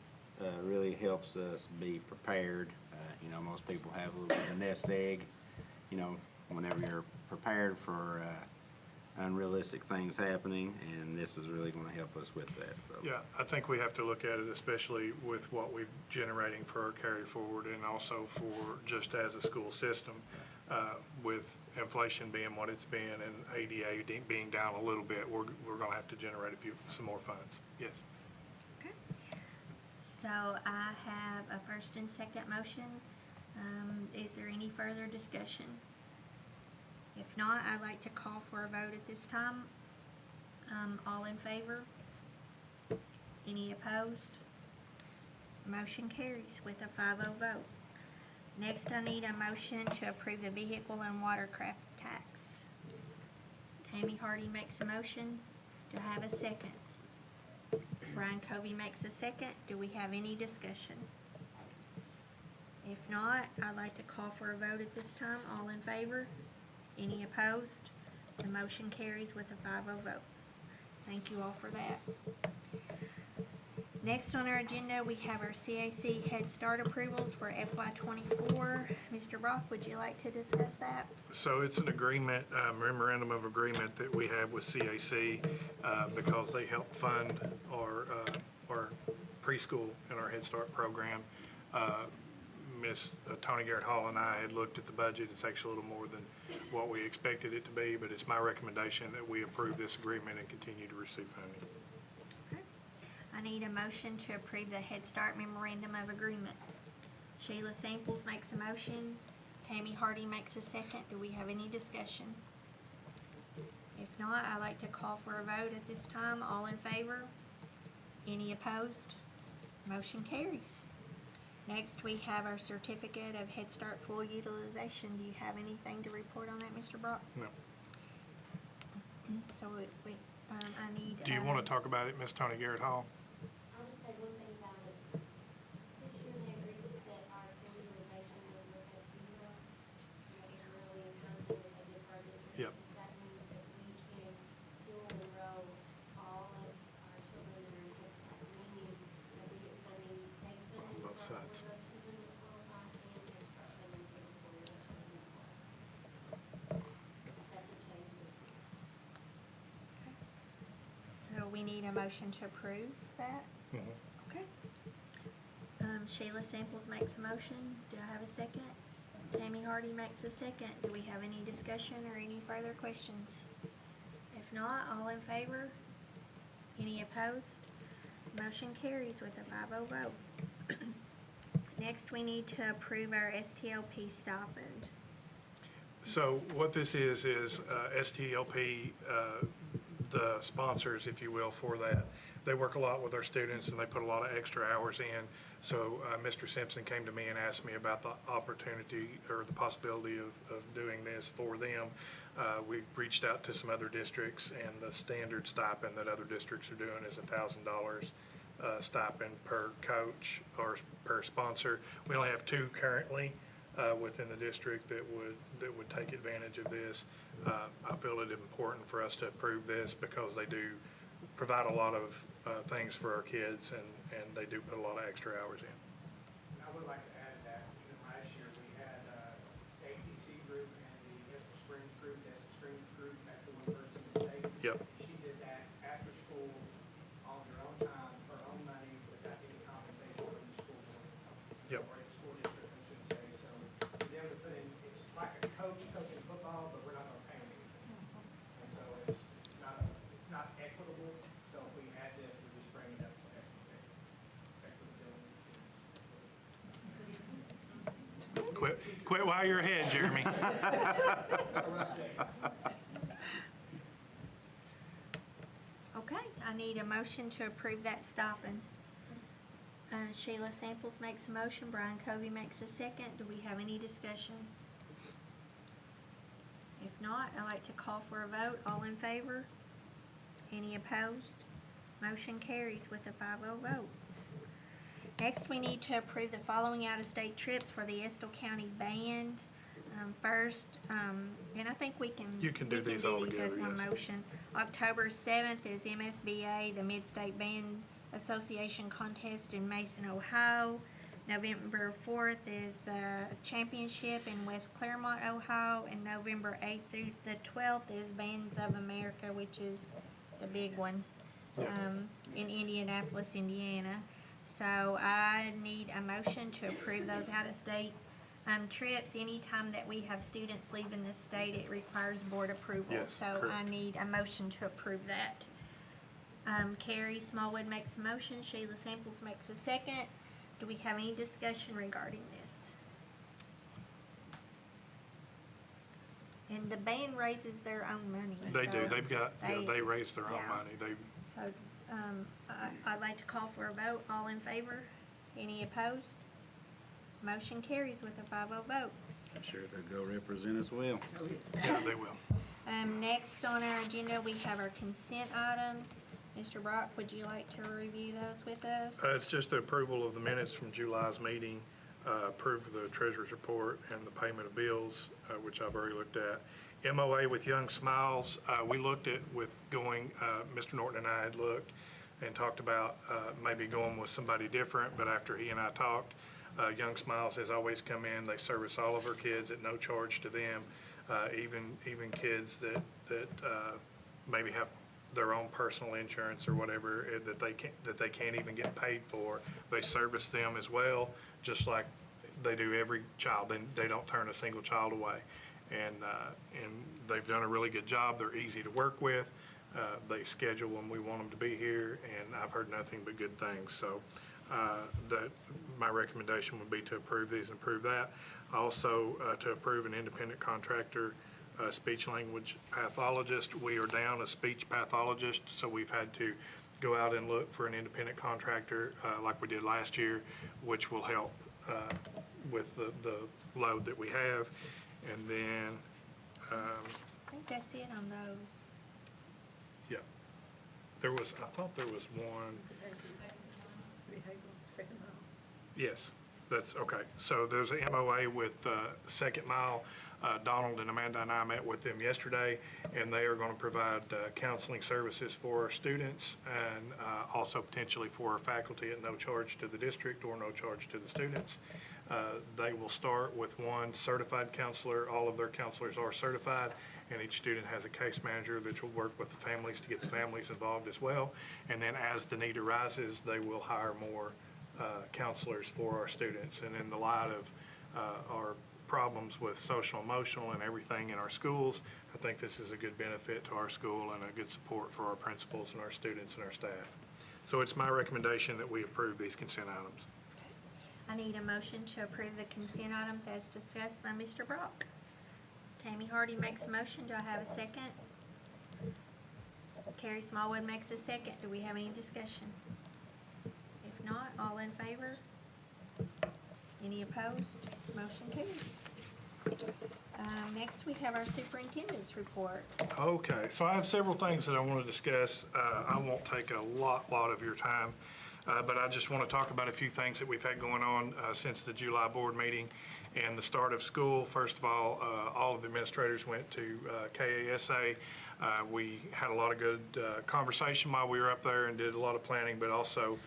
really helps us be prepared. You know, most people have a little bit of a nest egg, you know, whenever you're prepared for unrealistic things happening, and this is really going to help us with that. So. Yeah, I think we have to look at it, especially with what we're generating for our carry forward and also for just as a school system, with inflation being what it's been and ADA being down a little bit, we're going to have to generate some more funds. Yes. Okay. So I have a first and second motion. Is there any further discussion? If not, I'd like to call for a vote at this time. All in favor? Any opposed? Motion carries with a 5-0 vote. Next, I need a motion to approve the vehicle and watercraft tax. Tammy Hardy makes a motion. Do I have a second? Brian Covey makes a second. Do we have any discussion? If not, I'd like to call for a vote at this time. All in favor? Any opposed? The motion carries with a 5-0 vote. Thank you all for that. Next on our agenda, we have our CAC Head Start approvals for FY24. Mr. Brock, would you like to discuss that? So it's an agreement, memorandum of agreement that we have with CAC because they help fund our preschool and our Head Start program. Miss Tony Garrett Hall and I had looked at the budget. It's actually a little more than what we expected it to be, but it's my recommendation that we approve this agreement and continue to receive funding. Okay. I need a motion to approve the Head Start memorandum of agreement. Sheila Samples makes a motion. Tammy Hardy makes a second. Do we have any discussion? If not, I'd like to call for a vote at this time. All in favor? Any opposed? Motion carries. Next, we have our certificate of Head Start full utilization. Do you have anything to report on that, Mr. Brock? No. So I need. Do you want to talk about it, Ms. Tony Garrett Hall? I'll just say one thing about it. This year they agreed to set our full utilization number at 0. That was really kind of thing that they did for our district. Yep. That means that we can dual enroll all of our children that are in Head Start, meaning that we get funding, state funding both for all sides. of our children that qualify and Head Start funding for the 4-year children that qualify. That's a change this year. So we need a motion to approve that? Okay. Sheila Samples makes a motion. Do I have a second? Tammy Hardy makes a second. Do we have any discussion or any further questions? If not, all in favor? Any opposed? Motion carries with a 5-0 vote. Next, we need to approve our STLP stipend. So what this is STLP, the sponsors, if you will, for that. They work a lot with our students and they put a lot of extra hours in. So Mr. Simpson came to me and asked me about the opportunity or the possibility of doing this for them. We reached out to some other districts, and the standard stipend that other districts are doing is $1,000 stipend per coach or per sponsor. We only have 2 currently within the district that would take advantage of this. I feel it important for us to approve this because they do provide a lot of things for our kids, and they do put a lot of extra hours in. And I would like to add that, even last year, we had the ATC group and the Estill Springs group. The Estill Springs group, that's the one person in the state. Yep. She did that after school, on her own time, her own money, without any compensation from the school board. Yep. Or the school district, I should say. So for them to put in, it's like a coach coaching football, but we're not gonna pay them anything. And so it's not equitable. So if we add this, we just bring it up to equitability. Quit while you're ahead, Jeremy. Okay, I need a motion to approve that stipend. Sheila Samples makes a motion, Brian Covey makes a second. Do we have any discussion? If not, I'd like to call for a vote. All in favor? Any opposed? Motion carries with a 5-0 vote. Next, we need to approve the following out-of-state trips for the Estill County Band. First, and I think we can. You can do these all together, as one yes. motion. October 7th is MSBA, the Mid-State Band Association Contest in Mason, Ohio. November 4th is the championship in West Claremont, Ohio. And November 8th through the 12th is Bands of America, which is the big one, in Indianapolis, Indiana. So I need a motion to approve those out-of-state trips. Anytime that we have students leaving the state, it requires board approval. Yes, So correct. I need a motion to approve that. Carrie Smallwood makes a motion. Sheila Samples makes a second. Do we have any discussion regarding this? And the band raises their own money. They do. so They've got, they raise their own yeah. money. So, I'd like to call for a vote. All in favor? Any opposed? Motion carries with a 5-0 vote. I'm sure they'll go represent us well. Yeah, they will. Next on our agenda, we have our consent items. Mr. Brock, would you like to review those with us? It's just the approval of the minutes from July's meeting, approve the treasurer's report and the payment of bills, which I've already looked at. MOA with Young Smiles, we looked at with going, Mr. Norton and I had looked and talked about maybe going with somebody different, but after he and I talked, Young Smiles has always come in. They service all of our kids at no charge to them, even kids that maybe have their own personal insurance or whatever that they can't even get paid for. They service them as well, just like they do every child. They don't turn a single child away, and they've done a really good job. They're easy to work with. They schedule when we want them to be here, and I've heard nothing but good things. So that my recommendation would be to approve these and approve that. Also, to approve an independent contractor, speech language pathologist. We are down a speech pathologist, so we've had to go out and look for an independent contractor like we did last year, which will help with the load that we have. And then, I think that's it on those. yeah, I thought there was one. Second mile. Yes, that's, okay. So there's a MOA with Second Mile. Donald and Amanda and I met with them yesterday, and they are going to provide counseling services for our students and also potentially for our faculty at no charge to the district or no charge to the students. They will start with one certified counselor. All of their counselors are certified, and each student has a case manager that will work with the families to get the families involved as well. And then as the need arises, they will hire more counselors for our students. And in the light of our problems with social emotional and everything in our schools, I think this is a good benefit to our school and a good support for our principals and our students and our staff. So it's my recommendation that we approve these consent items. I need a motion to approve the consent items as discussed by Mr. Brock. Tammy Hardy makes a motion. Do I have a second? Carrie Smallwood makes a second. Do we have any discussion? If not, all in favor? Any opposed? Motion carries. Next, we have our superintendent's report. Okay, so I have several things that I want to discuss. I won't take a lot of your time, but I just want to talk about a few things that we've had going on since the July board meeting and the start of school. First of all of the administrators went to KASA. We had a lot of good conversation while we were up there and did a lot of planning, but also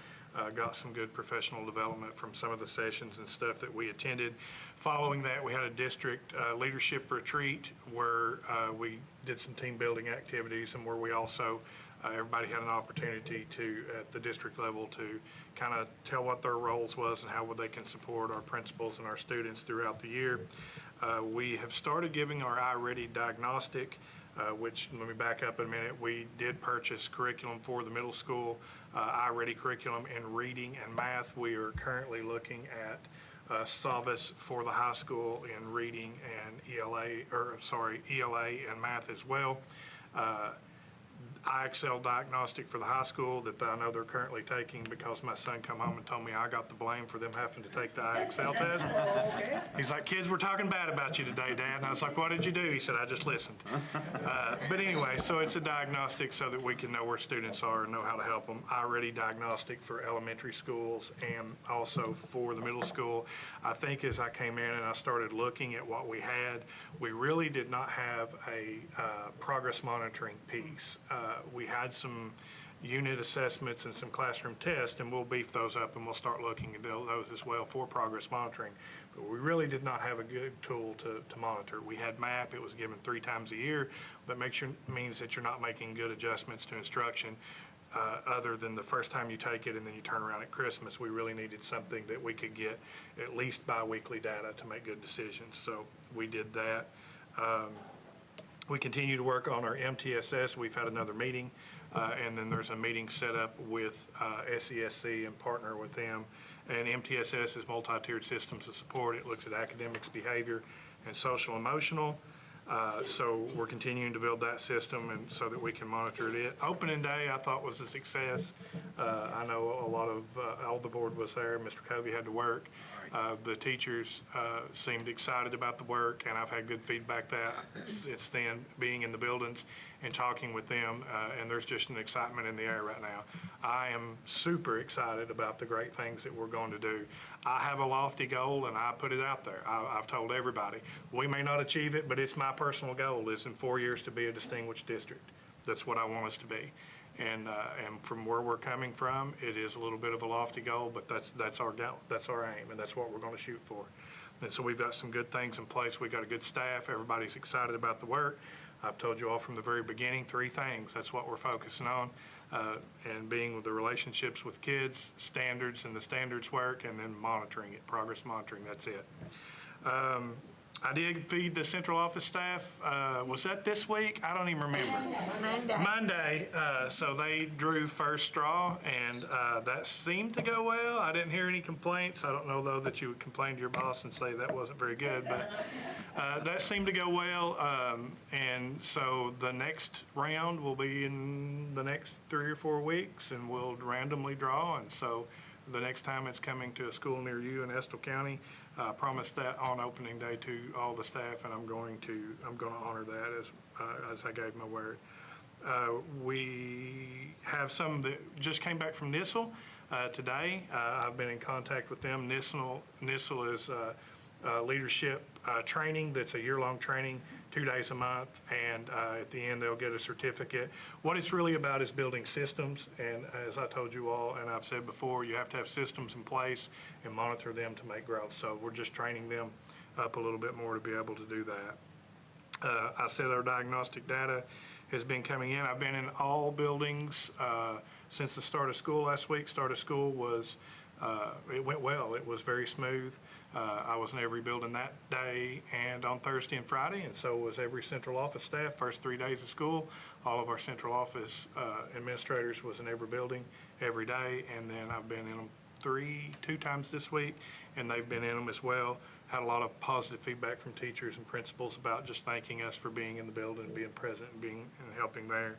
got some good professional development from some of the sessions and stuff that we attended. Following that, we had a district leadership retreat where we did some team building activities and where we also, everybody had an opportunity to, at the district level, to kind of tell what their roles was and how they can support our principals and our students throughout the year. We have started giving our iReady diagnostic, which, let me back up a minute, we did purchase curriculum for the middle school, iReady curriculum in reading and math. We are currently looking at Solvis for the high school in reading and ELA and math as well. IXL diagnostic for the high school that I know they're currently taking because my son come home and told me I got the blame for them having to take the IXL test. He's like, kids were talking bad about you today, Dad. And I was like, what did you do? He said, I just listened. But anyway, so it's a diagnostic so that we can know where students are and know how to help them. iReady diagnostic for elementary schools and also for the middle school. I think as I came in and I started looking at what we had, we really did not have a progress monitoring piece. We had some unit assessments and some classroom tests, and we'll beef those up and we'll start looking at those as well for progress monitoring. But we really did not have a good tool to monitor. We had MAP, it was given 3 times a year, but means that you're not making good adjustments to instruction other than the first time you take it and then you turn around at Christmas. We really needed something that we could get at least bi-weekly data to make good decisions. So we did that. We continue to work on our MTSS. We've had another meeting, and then there's a meeting set up with SESC and partner with them. And MTSS is multi-tiered systems of support. It looks at academics, behavior, and social emotional. So we're continuing to build that system and so that we can monitor it. Opening day I thought was a success. I know a lot of, all the board was there. Mr. Covey had to work. The teachers seemed excited about the work, and I've had good feedback that it's then being in the buildings and talking with them, and there's just an excitement in the air right now. I am super excited about the great things that we're going to do. I have a lofty goal, and I put it out there. I've told everybody, we may not achieve it, but it's my personal goal is in 4 years to be a distinguished district. That's what I want us to be. And from where we're coming from, it is a little bit of a lofty goal, but that's our goal, that's our aim, and that's what we're going to shoot for. And so we've got some good things in place. We've got a good staff. Everybody's excited about the work. I've told you all from the very beginning, 3 things. That's what we're focusing on, and being with the relationships with kids, standards and the standards work, and then monitoring it, progress monitoring. That's it. I did feed the central office staff. Was that this week? I don't even remember. Monday. So they drew first straw, and that seemed to go well. I didn't hear any complaints. I don't know, though, that you would complain to your boss and say that wasn't very good, but that seemed to go well. And so the next round will be in the next 3 or 4 weeks, and we'll randomly draw. And so the next time it's coming to a school near you in Estill County, I promised that on opening day to all the staff, and I'm going to honor that as I gave my word. We have some that just came back from Estill today. I've been in contact with them. Estill is leadership training that's a year-long training, 2 days a month, and at the end they'll get a certificate. What it's really about is building systems, and as I told you all, and I've said before, you have to have systems in place and monitor them to make growth. So we're just training them up a little bit more to be able to do that. I said our diagnostic data has been coming in. I've been in all buildings since the start of school last week. Start of school was, it went well. It was very smooth. I was in every building that day and on Thursday and Friday, and so was every central office staff. First 3 days of school, all of our central office administrators was in every building every day, and then I've been in them 2 times this week, and they've been in them as well. Had a lot of positive feedback from teachers and principals about just thanking us for being in the building, being present, and helping there.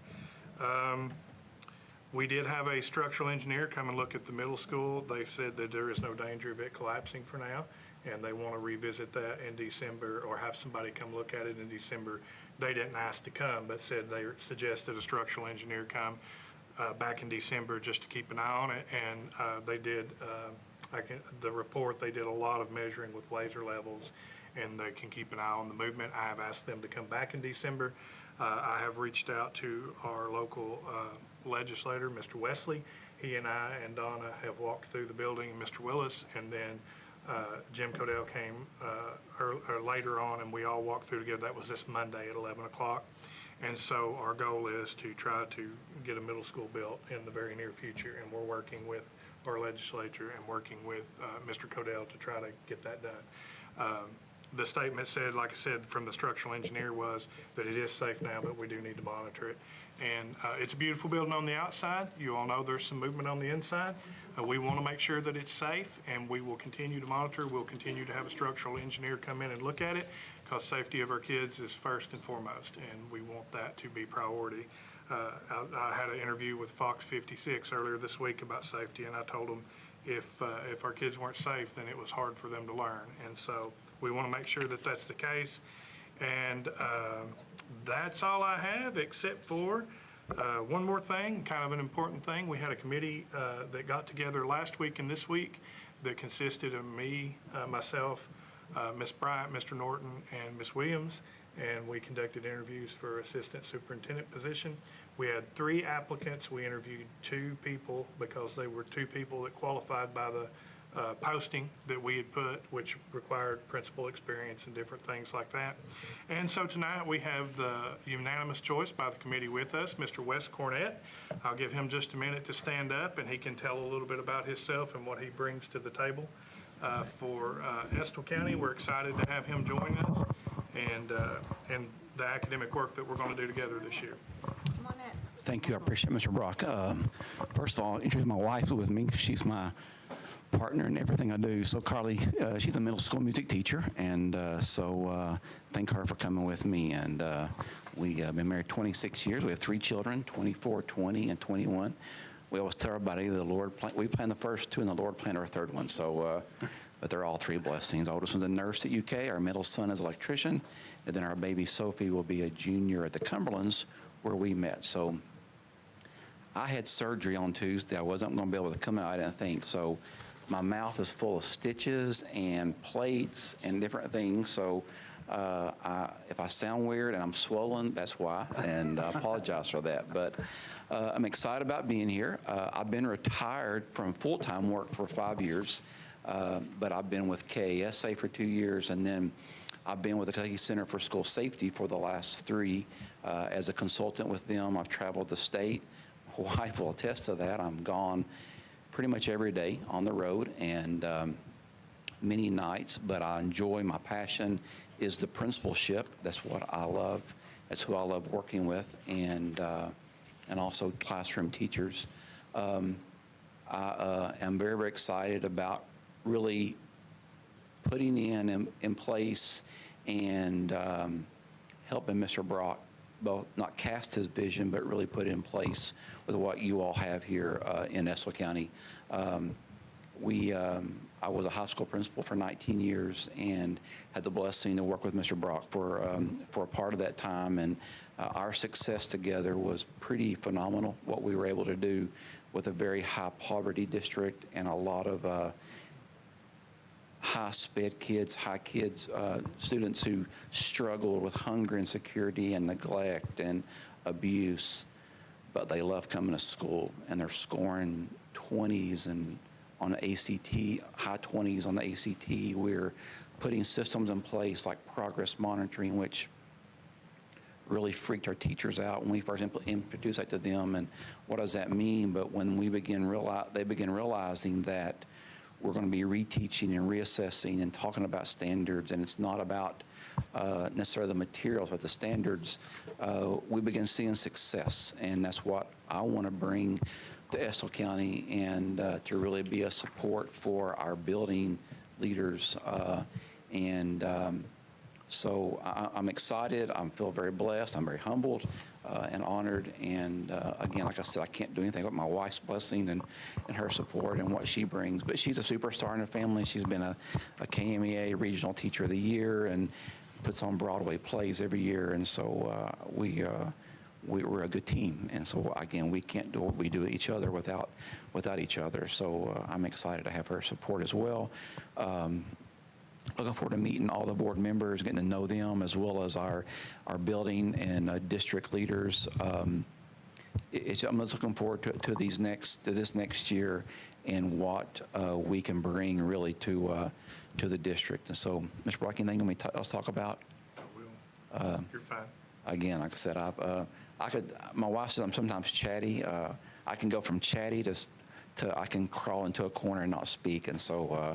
We did have a structural engineer come and look at the middle school. They've said that there is no danger of it collapsing for now, and they want to revisit that in December or have somebody come look at it in December. They didn't ask to come, but said they suggested a structural engineer come back in December just to keep an eye on it, and they did. The report, they did a lot of measuring with laser levels, and they can keep an eye on the movement. I have asked them to come back in December. I have reached out to our local legislator, Mr. Wesley. He and I and Donna have walked through the building, and Mr. Willis, and then Jim Codell came later on, and we all walked through together. That was this Monday at 11 o'clock. And so our goal is to try to get a middle school built in the very near future, and we're working with our legislature and working with Mr. Codell to try to get that done. The statement said, like I said, from the structural engineer was that it is safe now, but we do need to monitor it. And it's a beautiful building on the outside. You all know there's some movement on the inside. We want to make sure that it's safe, and we will continue to monitor. We'll continue to have a structural engineer come in and look at it, because safety of our kids is first and foremost, and we want that to be priority. I had an interview with Fox 56 earlier this week about safety, and I told them if our kids weren't safe, then it was hard for them to learn. And so we want to make sure that that's the case. And that's all I have, except for one more thing, kind of an important thing. We had a committee that got together last week and this week that consisted of me, myself, Ms. Bryant, Mr. Norton, and Ms. Williams, and we conducted interviews for assistant superintendent position. We had 3 applicants. We interviewed 2 people because they were 2 people that qualified by the posting that we had put, which required principal experience and different things like that. And so tonight we have the unanimous choice by the committee with us, Mr. Wes Cornett. I'll give him just a minute to stand up, and he can tell a little bit about himself and what he brings to the table for Estill County. We're excited to have him join us and the academic work that we're going to do together this year. Come on up. Thank you. I appreciate it, Mr. Brock. First of all, introduce my wife with me. She's my partner in everything I do. So Carly, she's a middle school music teacher, and so thank her for coming with me. And we have been married 26 years. We have 3 children, 24, 20, and 21. We always tell everybody the Lord, we planned the first 2 and the Lord planned our 3rd one. So, but they're all 3 blessings. Our oldest one's a nurse at UK. Our middle son is an electrician. And then our baby Sophie will be a junior at the Cumberlands where we met. So I had surgery on Tuesday. I wasn't going to be able to come out, I didn't think. So my mouth is full of stitches and plates and different things. So if I sound weird and I'm swollen, that's why. And I apologize for that. But I'm excited about being here. I've been retired from full-time work for 5 years. But I've been with KASA for 2 years, and then I've been with the Kentucky Center for School Safety for the last 3 as a consultant with them. I've traveled the state. My wife will attest to that. I'm gone pretty much every day on the road, and many nights, but I enjoy, my passion is the principalship. That's what I love. That's who I love working with, and also classroom teachers. I am very, very excited about really putting in place and helping Mr. Brock both not cast his vision, but really put it in place with what you all have here in Estill County. I was a high school principal for 19 years and had the blessing to work with Mr. Brock for a part of that time. And our success together was pretty phenomenal, what we were able to do with a very high poverty district and a lot of high sped kids, students who struggled with hunger, insecurity, and neglect and abuse. But they love coming to school, and they're scoring 20s and on the ACT, high 20s on the ACT. We're putting systems in place like progress monitoring, which really freaked our teachers out when we first introduced that to them. And what does that mean? But when they begin realizing that we're going to be reteaching and reassessing and talking about standards, and it's not about necessarily the materials, but the standards, we begin seeing success. And that's what I want to bring to Estill County, and to really be a support for our building leaders. So I'm excited. I feel very blessed. I'm very humbled and honored. And again, like I said, I can't do anything but my wife's blessing and her support and what she brings. But she's a superstar in her family. She's been a KMEA Regional Teacher of the Year and puts on Broadway plays every year. And so we're a good team. And so again, we can't do what we do each other without each other. So I'm excited to have her support as well. Looking forward to meeting all the board members, getting to know them, as well as our building and district leaders. I'm just looking forward to this next year and what we can bring really to the district. And so, Mr. Brock, anything you want me to talk about? I will. You're fine. Again, like I said, my wife says I'm sometimes chatty. I can go from chatty to I can crawl into a corner and not speak, and so,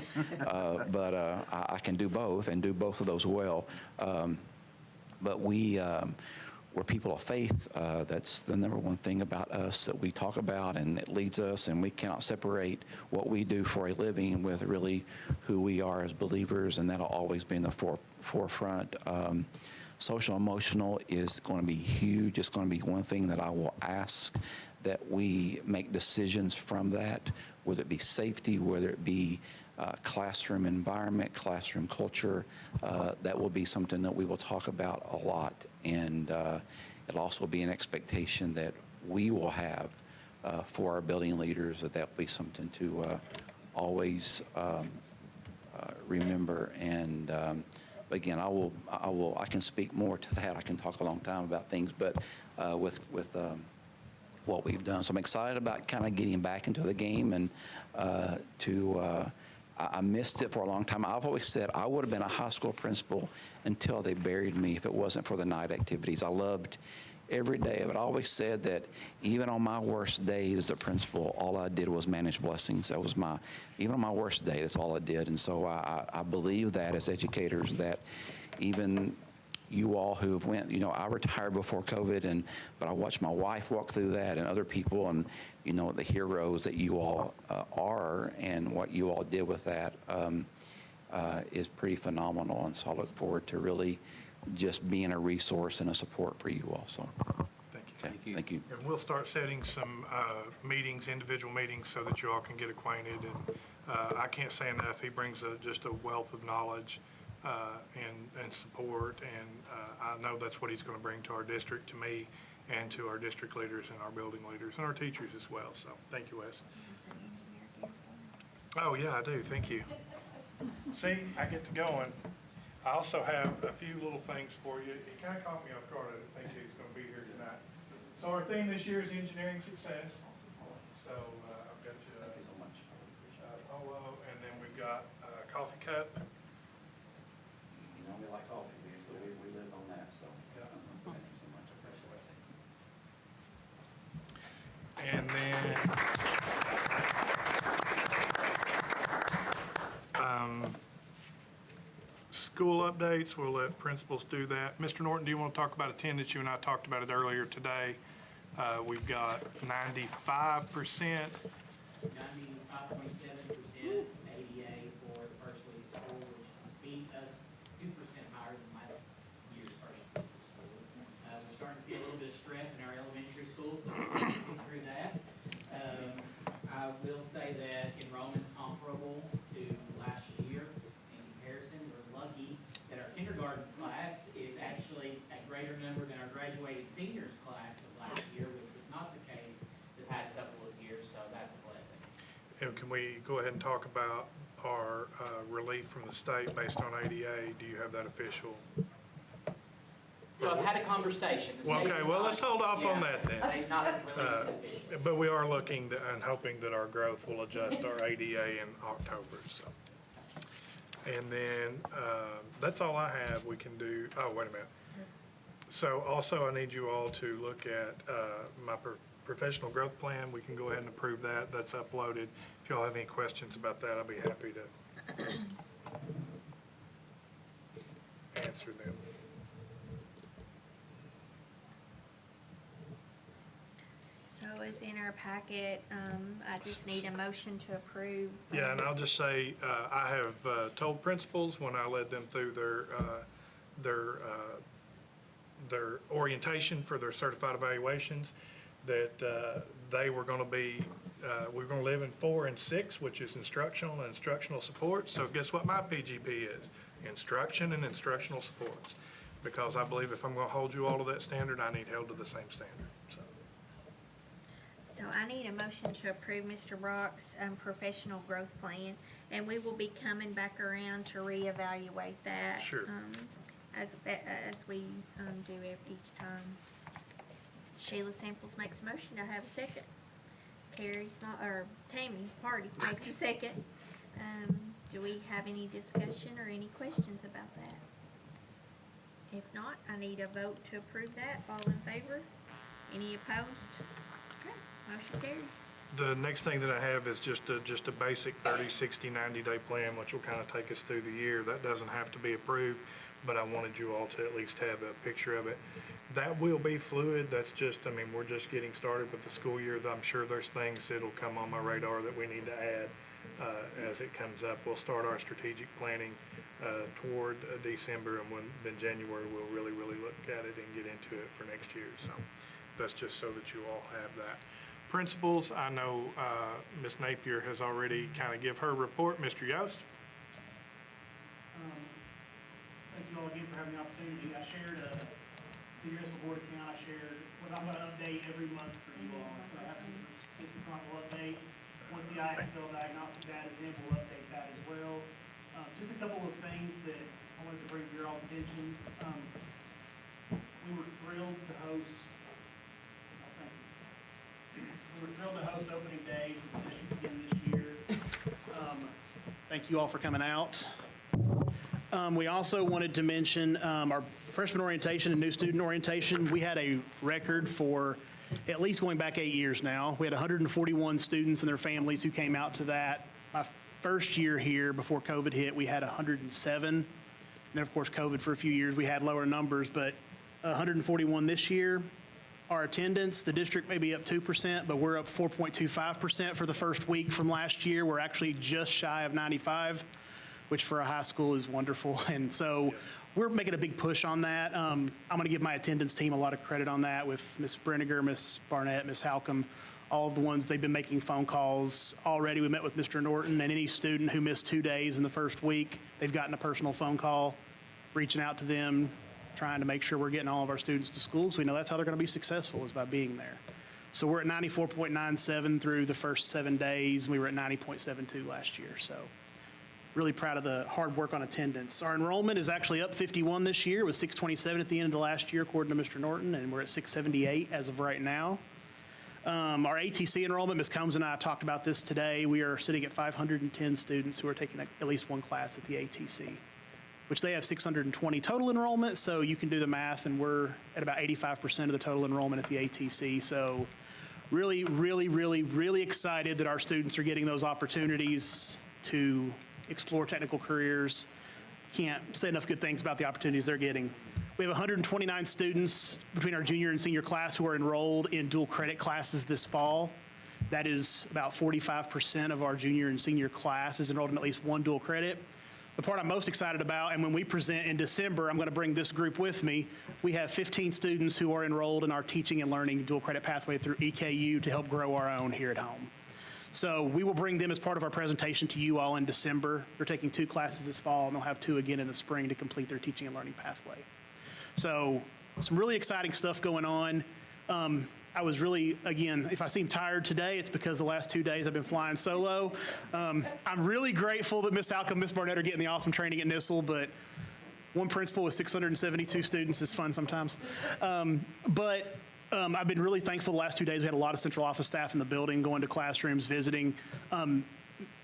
but I can do both and do both of those well. But we're people of faith. That's the number one thing about us that we talk about, and it leads us, and we cannot separate what we do for a living with really who we are as believers, and that'll always be in the forefront. Social emotional is going to be huge. It's going to be one thing that I will ask that we make decisions from that, whether it be safety, whether it be classroom environment, classroom culture. That will be something that we will talk about a lot. And it'll also be an expectation that we will have for our building leaders, that will be something to always remember. And again, I can speak more to that. I can talk a long time about things, but with what we've done. So I'm excited about kind of getting back into the game, and I missed it for a long time. I've always said I would have been a high school principal until they buried me if it wasn't for the night activities. I loved every day of it. I always said that even on my worst days as a principal, all I did was manage blessings. That was even on my worst day, that's all I did. And so I believe that as educators, that even you all who have went, I retired before COVID, but I watched my wife walk through that and other people, and the heroes that you all are and what you all did with that is pretty phenomenal. And so I look forward to really just being a resource and a support for you all. So Thank you. okay, thank you. And we'll start setting some meetings, individual meetings, so that you all can get acquainted. And I can't say enough, he brings just a wealth of knowledge and support, and I know that's what he's going to bring to our district, to me, and to our district leaders and our building leaders and our teachers as well. So thank you, Wes. Oh, yeah, I do. Thank you. See, I get to going. I also have a few little things for you. It kind of caught me off guard. I didn't think he was going to be here tonight. So our theme this year is engineering success. So I've got you a polo, and then we've got a coffee cup. We like coffee. We live on that. So Yeah. thank you so much. I appreciate it. And then School updates, we'll let principals do that. Mr. Norton, do you want to talk about attendance? You and I talked about it earlier today. We've got 95%. 95.7% ADA for the first week of school, which beat us 2% higher than last year's first week of school. We're starting to see a little bit of strength in our elementary schools, so we're working through that. I will say that enrollment's comparable to last year. In comparison, we're lucky that our kindergarten class is actually a greater number than our graduating seniors class of last year, which was not the case the past couple of years, so that's a blessing. And can we go ahead and talk about our relief from the state based on ADA? Do you have that official? So I've had a conversation. The Well, state okay, has well, not- let's hold off on yeah, that then. They've not released it officially. But we are looking and hoping that our growth will adjust our ADA in October, so. And then, that's all I have. We can do, oh, wait a minute. So also, I need you all to look at my professional growth plan. We can go ahead and approve that. That's uploaded. If y'all have any questions about that, I'll be happy to answer them. So it's in our packet. I just need a motion to approve. Yeah, and I'll just say, I have told principals when I led them through their orientation for their certified evaluations, that they were going to be, we were going to live in 4 and 6, which is instructional and instructional support. So guess what my PGP is? Instruction and instructional supports. Because I believe if I'm going to hold you all to that standard, I need held to the same standard, so. So I need a motion to approve Mr. Brock's professional growth plan, and we will be coming back around to reevaluate that. Sure. As we do each time. Sheila Samples makes a motion. I have a second. Tammy Hardy makes a second. Do we have any discussion or any questions about that? If not, I need a vote to approve that. All in favor? Any opposed? Okay, motion carries. The next thing that I have is just a basic 30, 60, 90-day plan, which will kind of take us through the year. That doesn't have to be approved, but I wanted you all to at least have a picture of it. That will be fluid. That's just, I mean, we're just getting started with the school year. I'm sure there's things that'll come on my radar that we need to add as it comes up. We'll start our strategic planning toward December, and then January we'll really look at it and get into it for next year. So that's just so that you all have that. Principals, I know Ms. Napier has already kind of give her report. Mr. Yost? Thank you all again for having the opportunity. I shared a Estill board account. I shared what I'm going to update every month for you all. So I have some statistics on we'll update. Once the Estill diagnostic data is in, we'll update that as well. Just a couple of things that I wanted to bring to your all's attention. We were thrilled to host. We were thrilled to host opening day for the district again this year. Thank you all for coming out. We also wanted to mention our freshman orientation and new student orientation. We had a record for at least going back 8 years now. We had 141 students and their families who came out to that. My first year here before COVID hit, we had 107. And then, of course, COVID for a few years, we had lower numbers, but 141 this year. Our attendance, the district may be up 2%, but we're up 4.25% for the first week from last year. We're actually just shy of 95, which for a high school is wonderful. And so we're making a big push on that. I'm going to give my attendance team a lot of credit on that with Ms. Brenniger, Ms. Barnett, Ms. Halcomb, all of the ones they've been making phone calls already. We met with Mr. Norton, and any student who missed 2 days in the first week, they've gotten a personal phone call, reaching out to them, trying to make sure we're getting all of our students to school. So we know that's how they're going to be successful, is by being there. So we're at 94.97 through the first 7 days. We were at 90.72 last year. So really proud of the hard work on attendance. Our enrollment is actually up 51 this year. It was 627 at the end of the last year, according to Mr. Norton, and we're at 678 as of right now. Our ATC enrollment, Ms. Combs and I talked about this today. We are sitting at 510 students who are taking at least one class at the ATC, which they have 620 total enrollment, so you can do the math, and we're at about 85% of the total enrollment at the ATC. So really excited that our students are getting those opportunities to explore technical careers. can't say enough good things about the opportunities they're getting. We have 129 students between our junior and senior class who are enrolled in dual credit classes this fall. That is about 45% of our junior and senior class is enrolled in at least one dual credit. The part I'm most excited about, and when we present in December, I'm going to bring this group with me. We have 15 students who are enrolled in our teaching and learning dual credit pathway through EKU to help grow our own here at home. So we will bring them as part of our presentation to you all in December. They're taking 2 classes this fall, and they'll have 2 again in the spring to complete their teaching and learning pathway. So some really exciting stuff going on. I was really, again, if I seem tired today, it's because the last 2 days I've been flying solo. I'm really grateful that Ms. Halcomb, Ms. Barnett are getting the awesome training at Estill, but one principal with 672 students is fun sometimes. I've been really thankful the last 2 days. We had a lot of central office staff in the building, going to classrooms, visiting.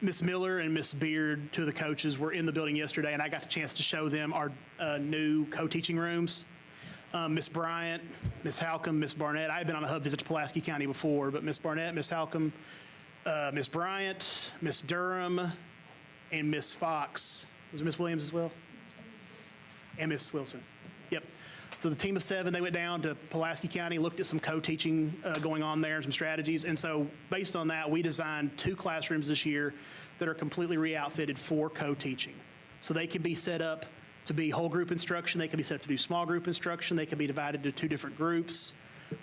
Ms. Miller and Ms. Beard, 2 of the coaches, were in the building yesterday, and I got the chance to show them our new co-teaching rooms. Ms. Bryant, Ms. Halcomb, Ms. Barnett. I had been on a hub visit to Pulaski County before, but Ms. Barnett, Ms. Halcomb, Ms. Bryant, Ms. Durham, and Ms. Fox. Was there Ms. Williams as well? And Ms. Wilson. Yep. So the team of 7, they went down to Pulaski County, looked at some co-teaching going on there and some strategies. And so based on that, we designed 2 classrooms this year that are completely re-outfitted for co-teaching. So they can be set up to be whole group instruction. They can be set up to do small group instruction. They can be divided into 2 different groups.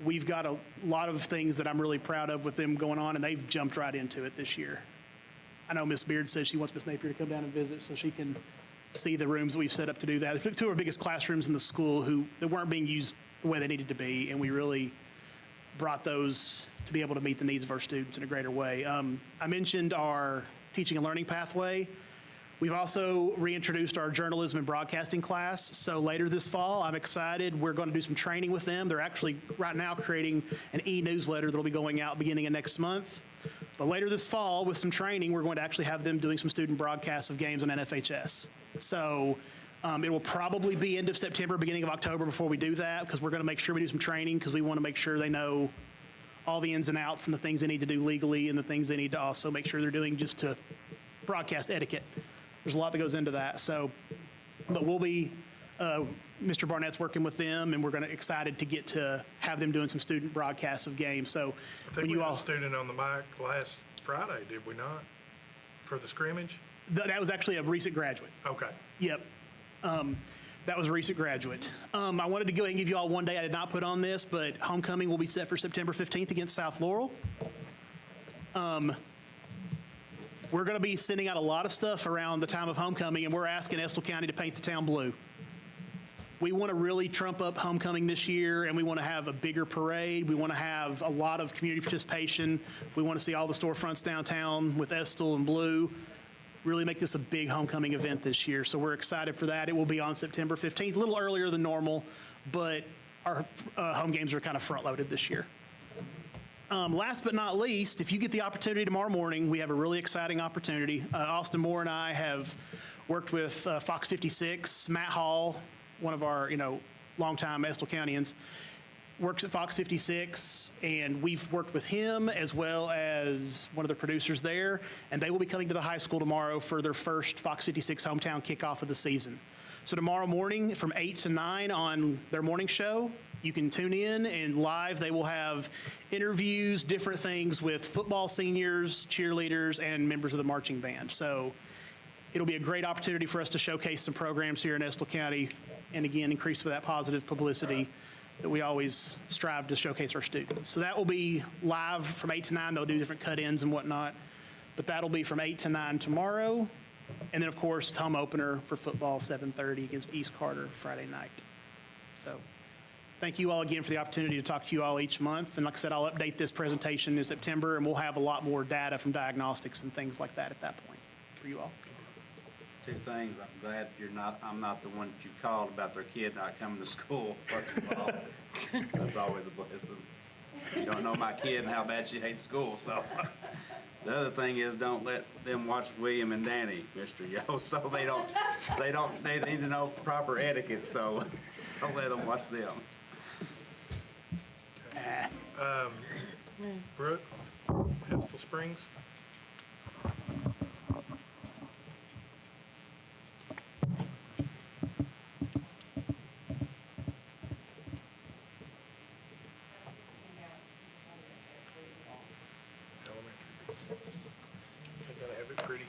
We've got a lot of things that I'm really proud of with them going on, and they've jumped right into it this year. I know Ms. Beard says she wants Ms. Napier to come down and visit so she can see the rooms that we've set up to do that. 2 of our biggest classrooms in the school that weren't being used the way they needed to be, and we really brought those to be able to meet the needs of our students in a greater way. I mentioned our teaching and learning pathway. We've also reintroduced our journalism and broadcasting class. So later this fall, I'm excited. We're going to do some training with them. They're actually right now creating an e-newsletter that'll be going out beginning of next month. But later this fall, with some training, we're going to actually have them doing some student broadcasts of games on NFHS. So it will probably be end of September, beginning of October before we do that, because we're going to make sure we do some training, because we want to make sure they know all the ins and outs and the things they need to do legally and the things they need to also make sure they're doing just to broadcast etiquette. There's a lot that goes into that. So, but we'll be, Mr. Barnett's working with them, and we're excited to get to have them doing some student broadcasts of games. So I think we had a student on the mic last Friday, did we not? For the scrimmage? That was actually a recent graduate. Okay. Yep. That was a recent graduate. I wanted to go ahead and give you all one day I did not put on this, but homecoming will be set for September 15th against South Laurel. We're going to be sending out a lot of stuff around the time of homecoming, and we're asking Estill County to paint the town blue. We want to really trump up homecoming this year, and we want to have a bigger parade. We want to have a lot of community participation. We want to see all the storefronts downtown with Estill and blue. Really make this a big homecoming event this year. So we're excited for that. It will be on September 15th, a little earlier than normal, but our home games are kind of front-loaded this year. Last but not least, if you get the opportunity tomorrow morning, we have a really exciting opportunity. Austin Moore and I have worked with Fox 56. Matt Hall, one of our longtime Estill Countyans, works at Fox 56, and we've worked with him as well as one of the producers there, and they will be coming to the high school tomorrow for their first Fox 56 hometown kickoff of the season. So tomorrow morning from 8 to 9 on their morning show, you can tune in, and live they will have interviews, different things with football seniors, cheerleaders, and members of the marching band. So it'll be a great opportunity for us to showcase some programs here in Estill County, and again, increase that positive publicity that we always strive to showcase our students. So that will be live from 8 to 9. They'll do different cut-ins and whatnot, but that'll be from 8 to 9 tomorrow. And then, of course, home opener for football, 7:30 against East Carter Friday night. So thank you all again for the opportunity to talk to you all each month. And like I said, I'll update this presentation in September, and we'll have a lot more data from diagnostics and things like that at that point for you all. 2 things. I'm glad I'm not the one that you called about their kid not coming to school, first of all. That's always a blessing. You don't know my kid and how bad she hates school, so. The other thing is, don't let them watch William and Danny, Mr. Yo, so they need to know proper etiquette, so don't let them watch them. Brooke, Estill Springs. pretty.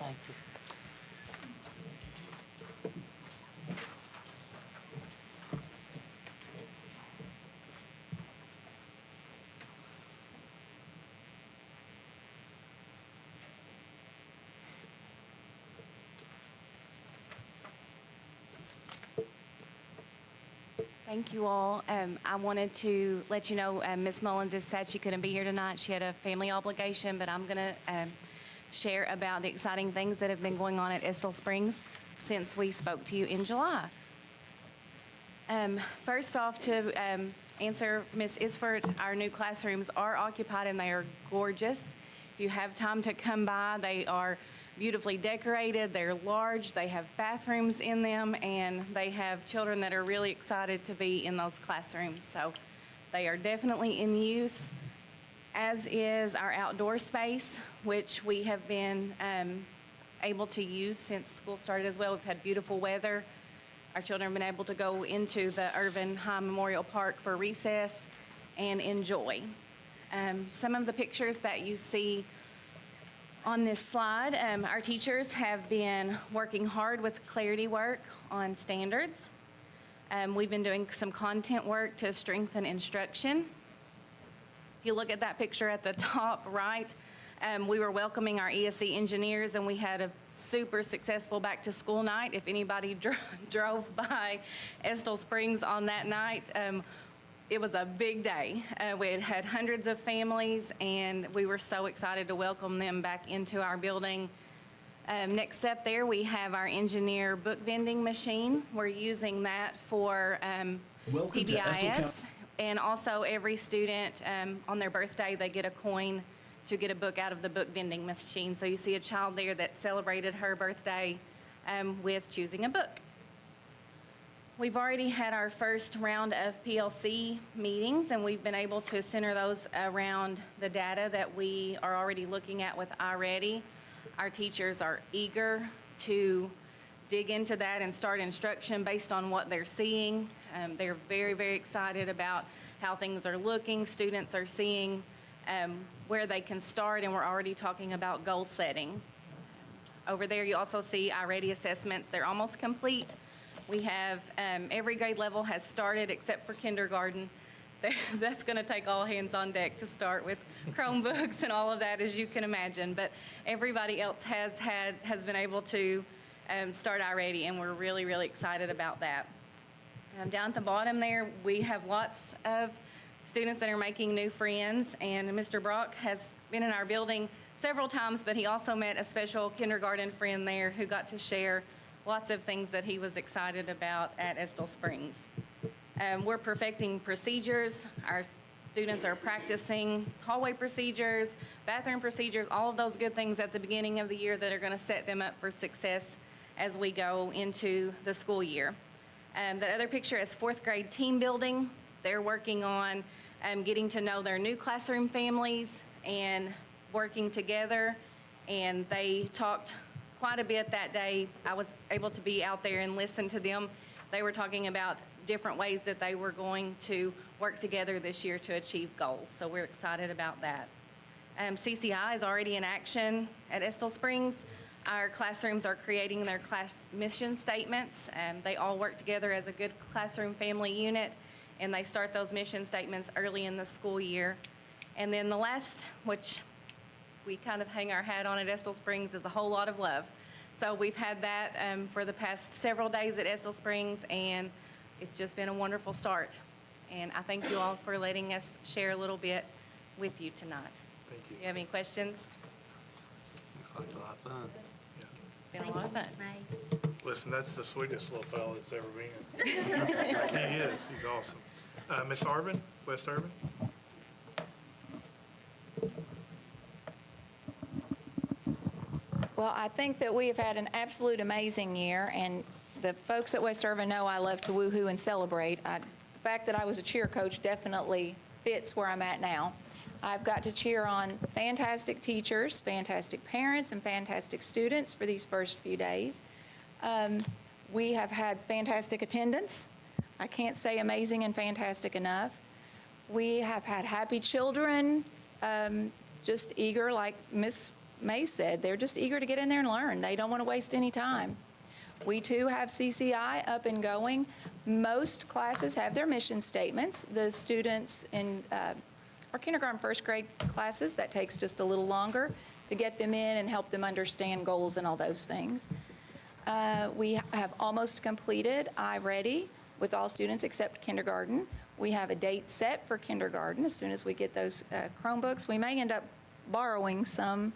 Thank you all. I wanted to let you know, Ms. Mullins is sad she couldn't be here tonight. She had a family obligation, but I'm going to share about the exciting things that have been going on at Estill Springs since we spoke to you in July. First off, to answer Ms. Isford, our new classrooms are occupied and they are gorgeous. If you have time to come by, they are beautifully decorated, they're large, they have bathrooms in them, and they have children that are really excited to be in those classrooms. So they are definitely in use, as is our outdoor space, which we have been able to use since school started as well. We've had beautiful weather. Our children have been able to go into the Irvin High Memorial Park for recess and enjoy. Some of the pictures that you see on this slide, our teachers have been working hard with clarity work on standards. We've been doing some content work to strengthen instruction. If you look at that picture at the top right, we were welcoming our ESC engineers, and we had a super successful back to school night. If anybody drove by Estill Springs on that night, it was a big day. We had hundreds of families, and we were so excited to welcome them back into our building. Next up there, we have our engineer book vending machine. We're using that for PBIS. And also every student, on their birthday, they get a coin to get a book out of the book vending machine. So you see a child there that celebrated her birthday with choosing a book. We've already had our first round of PLC meetings, and we've been able to center those around the data that we are already looking at with iReady. Our teachers are eager to dig into that and start instruction based on what they're seeing. They're very, very excited about how things are looking. Students are seeing where they can start, and we're already talking about goal setting. Over there, you also see iReady assessments. They're almost complete. We have, every grade level has started except for kindergarten. That's going to take all hands on deck to start with Chromebooks and all of that, as you can imagine. But everybody else has been able to start iReady, and we're really, really excited about that. Down at the bottom there, we have lots of students that are making new friends, and Mr. Brock has been in our building several times, but he also met a special kindergarten friend there who got to share lots of things that he was excited about at Estill Springs. We're perfecting procedures. Our students are practicing hallway procedures, bathroom procedures, all of those good things at the beginning of the year that are going to set them up for success as we go into the school year. That other picture is fourth grade team building. They're working on getting to know their new classroom families and working together, and they talked quite a bit that day. I was able to be out there and listen to them. They were talking about different ways that they were going to work together this year to achieve goals, so we're excited about that. CCI is already in action at Estill Springs. Our classrooms are creating their class mission statements. They all work together as a good classroom family unit, and they start those mission statements early in the school year. And then the last, which we kind of hang our hat on at Estill Springs, is a whole lot of love. So we've had that for the past several days at Estill Springs, and it's just been a wonderful start. And I thank you all for letting us share a little bit with you tonight. Thank you. Do you have any questions? Looks like a lot of fun. It's been a lot of fun. Listen, that's the sweetest little fella that's ever been. He is. He's awesome. Miss Arvin, West Irvin? Well, I think that we have had an absolute amazing year, and the folks at West Irvin know I love to woo-hoo and celebrate. The fact that I was a cheer coach definitely fits where I'm at now. I've got to cheer on fantastic teachers, fantastic parents, and fantastic students for these first few days. We have had fantastic attendance. I can't say amazing and fantastic enough. We have had happy children, just eager, like Miss May said, they're just eager to get in there and learn. They don't want to waste any time. We too have CCI up and going. Most classes have their mission statements. The students in our kindergarten, first grade classes, that takes just a little longer to get them in and help them understand goals and all those things. We have almost completed iReady with all students except kindergarten. We have a date set for kindergarten as soon as we get those Chromebooks. We may end up borrowing some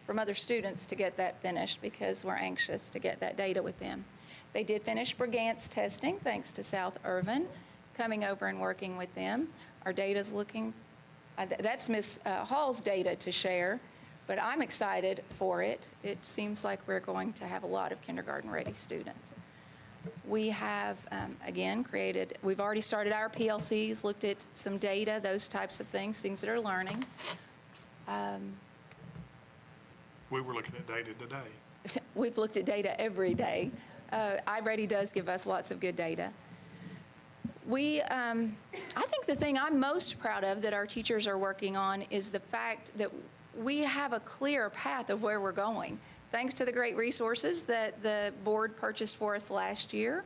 from other students to get that finished because we're anxious to get that data with them. They did finish Brigant's testing, thanks to South Irvin coming over and working with them. Our data's looking, that's Ms. Hall's data to share, but I'm excited for it. It seems like we're going to have a lot of kindergarten-ready students. We have, again, we've already started our PLCs, looked at some data, those types of things that are learning. We were looking at data today. We've looked at data every day. iReady does give us lots of good data. I think the thing I'm most proud of that our teachers are working on is the fact that we have a clear path of where we're going. Thanks to the great resources that the board purchased for us last year,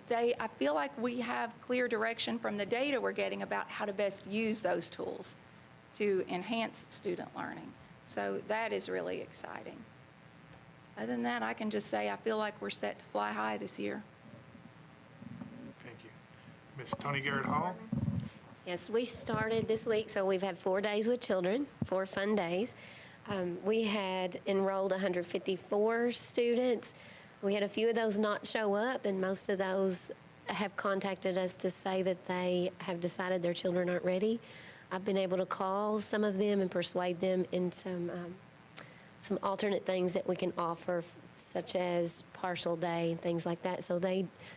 I feel like we have clear direction from the data we're getting about how to best use those tools to enhance student learning. So that is really exciting. Other than that, I can just say I feel like we're set to fly high this year. Thank you. Ms. Tony Garrett Hall? Yes, we started this week, so we've had 4 days with children, 4 fun days. We had enrolled 154 students. We had a few of those not show up, and most of those have contacted us to say that they have decided their children aren't ready. I've been able to call some of them and persuade them in some alternate things that we can offer, such as partial day and things like that. So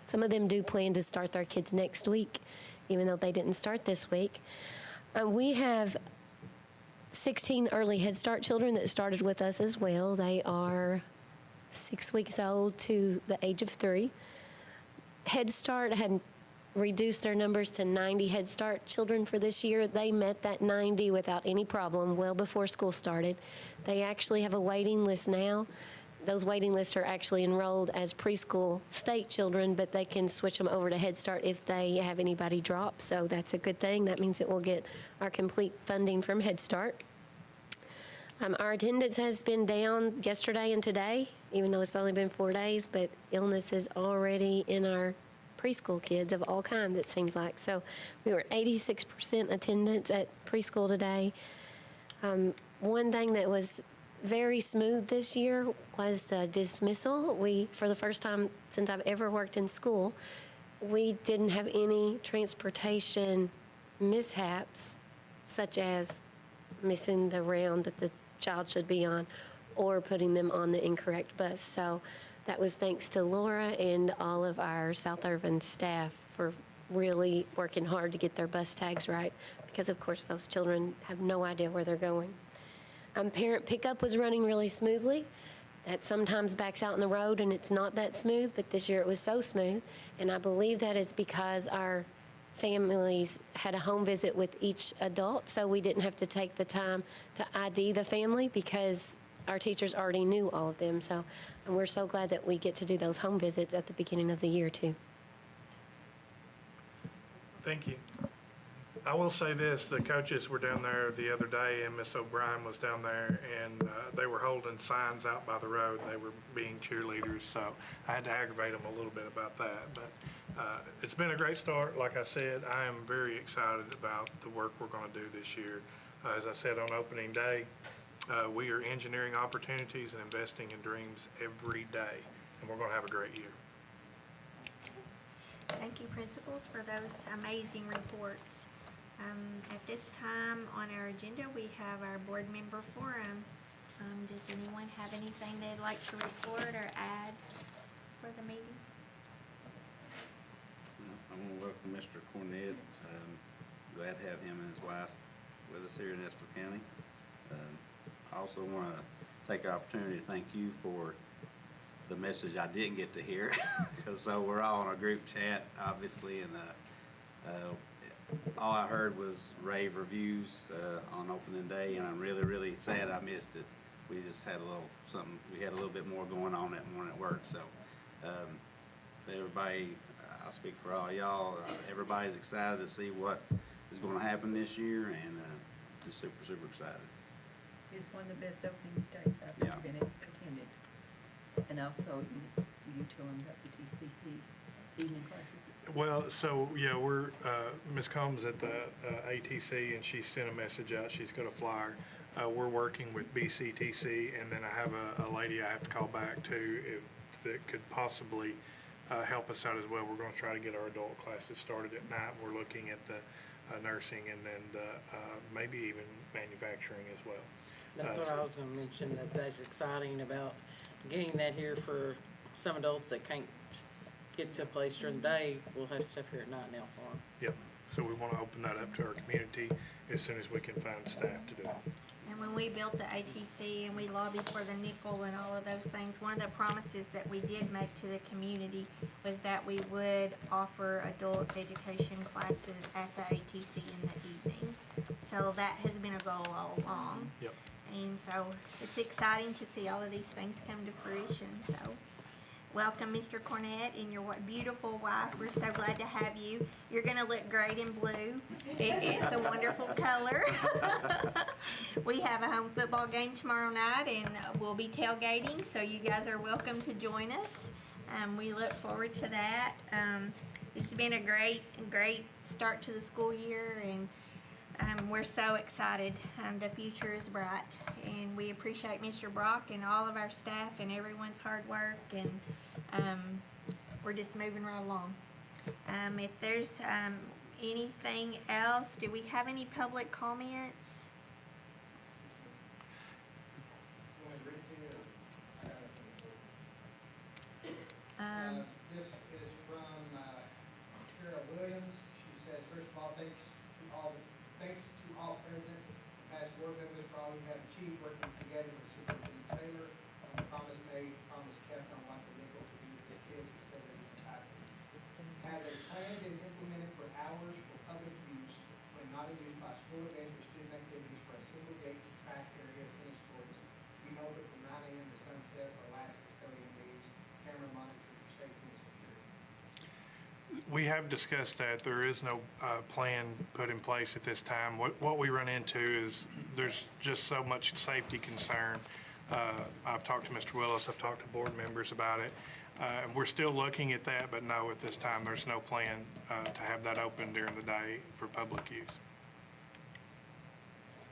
some of them do plan to start their kids next week, even though they didn't start this week. We have 16 early Head Start children that started with us as well. They are 6 weeks old to the age of 3. Head Start had reduced their numbers to 90 Head Start children for this year. They met that 90 without any problem well before school started. They actually have a waiting list now. Those waiting lists are actually enrolled as preschool state children, but they can switch them over to Head Start if they have anybody drop. So that's a good thing. That means that we'll get our complete funding from Head Start. Our attendance has been down yesterday and today, even though it's only been 4 days, but illness is already in our preschool kids of all kinds, it seems like. So we were 86% attendance at preschool today. One thing that was very smooth this year was the dismissal. For the first time since I've ever worked in school, we didn't have any transportation mishaps, such as missing the round that the child should be on or putting them on the incorrect bus. So that was thanks to Laura and all of our South Irvin staff for really working hard to get their bus tags right, because of course those children have no idea where they're going. Parent pickup was running really smoothly. That sometimes backs out in the road and it's not that smooth, but this year it was so smooth. And I believe that is because our families had a home visit with each adult, so we didn't have to take the time to ID the family because our teachers already knew all of them. So and we're so glad that we get to do those home visits at the beginning of the year too. Thank you. I will say this, the coaches were down there the other day and Miss O'Brien was down there and they were holding signs out by the road. They were being cheerleaders, so I had to aggravate them a little bit about that. But it's been a great start. Like I said, I am very excited about the work we're going to do this year. As I said on opening day, we are engineering opportunities and investing in dreams every day, and we're going to have a great year. Thank you, principals, for those amazing reports. At this time on our agenda, we have our board member forum. Does anyone have anything they'd like to report or add for the meeting? I want to welcome Mr. Cornett. Glad to have him and his wife with us here in Estill County. I also want to take the opportunity to thank you for the message I didn't get to hear. So we're all in a group chat, obviously, and all I heard was rave reviews on opening day, and I'm really, really sad I missed it. we just had a little something, we had a little bit more going on that morning at work, so, everybody, I'll speak for all y'all, everybody's excited to see what is gonna happen this year, and, just super, super excited. It's one of the best opening days I've Yeah. been attended. And also, you tell them about the TCC evening classes. Well, so, yeah, we're, Ms. Combs at the ATC, and she sent a message out. She's got a flyer. We're working with BCTC, and then I have a lady I have to call back to that could possibly help us out as well. We're going to try to get our adult classes started at night. We're looking at the nursing and then the maybe even manufacturing as well. That's what I was gonna mention, that's exciting about getting that here for some adults that can't get to a place during the day. We'll have stuff here at night now for them. Yep. So we want to open that up to our community as soon as we can find staff to do it. And when we built the ATC and we lobbied for the nickel and all of those things, one of the promises that we did make to the community was that we would offer adult education classes at the ATC in the evening. So that has been a goal all along. Yep. And so it's exciting to see all of these things come to fruition, so. Welcome, Mr. Cornett, and your beautiful wife. We're so glad to have you. You're gonna look great in blue. It's a wonderful color. We have a home football game tomorrow night, and we'll be tailgating, so you guys are welcome to join us. We look forward to that. This has been a great start to the school year, and we're so excited. The future is bright, and we appreciate Mr. Brock and all of our staff and everyone's hard work, and we're just moving right along. If there's anything else, do we have any public comments? This is from Kara Williams. She says, first of all, thanks to all present, past board members for all you have achieved working together with Superintendent Saylor on the promise made, promise kept on what the nickel to do with the kids, facilities, and faculty. Has a plan been implemented for hours for public use when not in use by school events or student activities for a single gate to track area tennis courts? We hold it from 9 a.m. to sunset or last custodian leaves, camera monitoring for safety and security. We have discussed that. There is no plan put in place at this time. What we run into is there's just so much safety concern. I've talked to Mr. Willis, I've talked to board members about it. We're still looking at that, but no, at this time, there's no plan to have that open during the day for public use.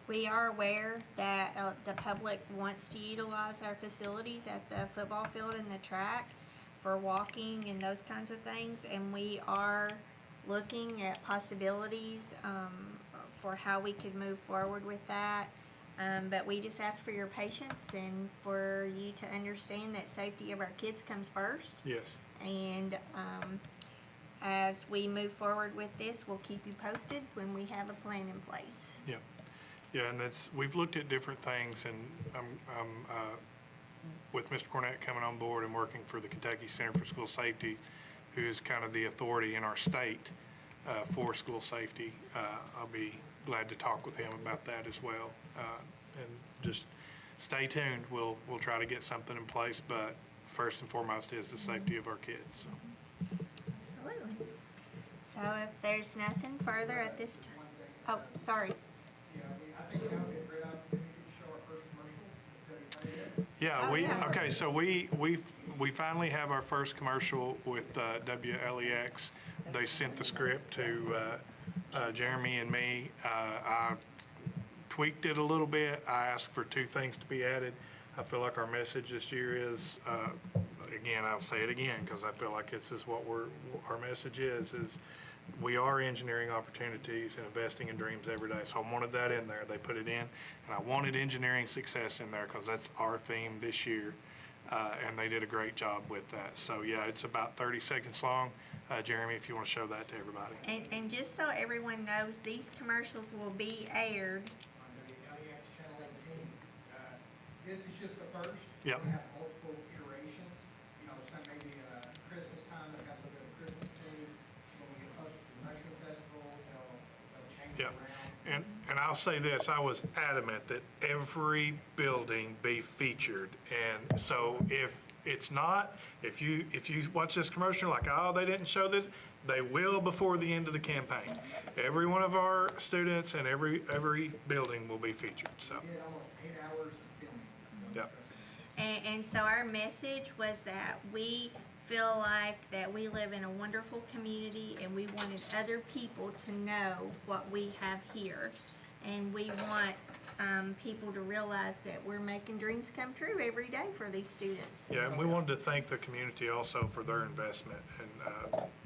We are aware that the public wants to utilize our facilities at the football field and the track for walking and those kinds of things, and we are looking at possibilities for how we could move forward with that. But we just ask for your patience and for you to understand that safety of our kids comes first. Yes. And as we move forward with this, we'll keep you posted when we have a plan in place. Yeah. Yeah, and we've looked at different things, and with Mr. Cornett coming on board and working for the Kentucky Center for School Safety, who is kind of the authority in our state for school safety, I'll be glad to talk with him about that as well. And just stay tuned. We'll try to get something in place, but first and foremost is the safety of our kids. So. Absolutely. So if there's nothing further at this time, oh, sorry. Yeah, I think that would be a great opportunity to show our first commercial. Yeah, okay, so we finally have our first commercial with WLEX. They sent the script to Jeremy and me. I tweaked it a little bit. I asked for 2 things to be added. I feel like our message this year is, again, I'll say it again because I feel like this is what our message is we are engineering opportunities and investing in dreams every day. So I wanted that in there. They put it in. And I wanted engineering success in there because that's our theme this year. And they did a great job with that. So, yeah, it's about 30 seconds long. Jeremy, if you want to show that to everybody. And just so everyone knows, these commercials will be aired. On WLEX Channel 18. This is just the first. Yep. We have multiple iterations. You know, some maybe Christmas time, they'll have a little bit of Christmas tree. When we get closer to the Mushroom Festival, they'll change it around. And I'll say this, I was adamant that every building be featured. And so if it's not, if you watch this commercial like, oh, they didn't show this, they will before the end of the campaign. Every one of our students and every building will be featured, so. We did almost 8 hours of filming. Yeah. And so our message was that we feel like that we live in a wonderful community and we wanted other people to know what we have here. And we want people to realize that we're making dreams come true every day for these students. Yeah, and we wanted to thank the community also for their investment and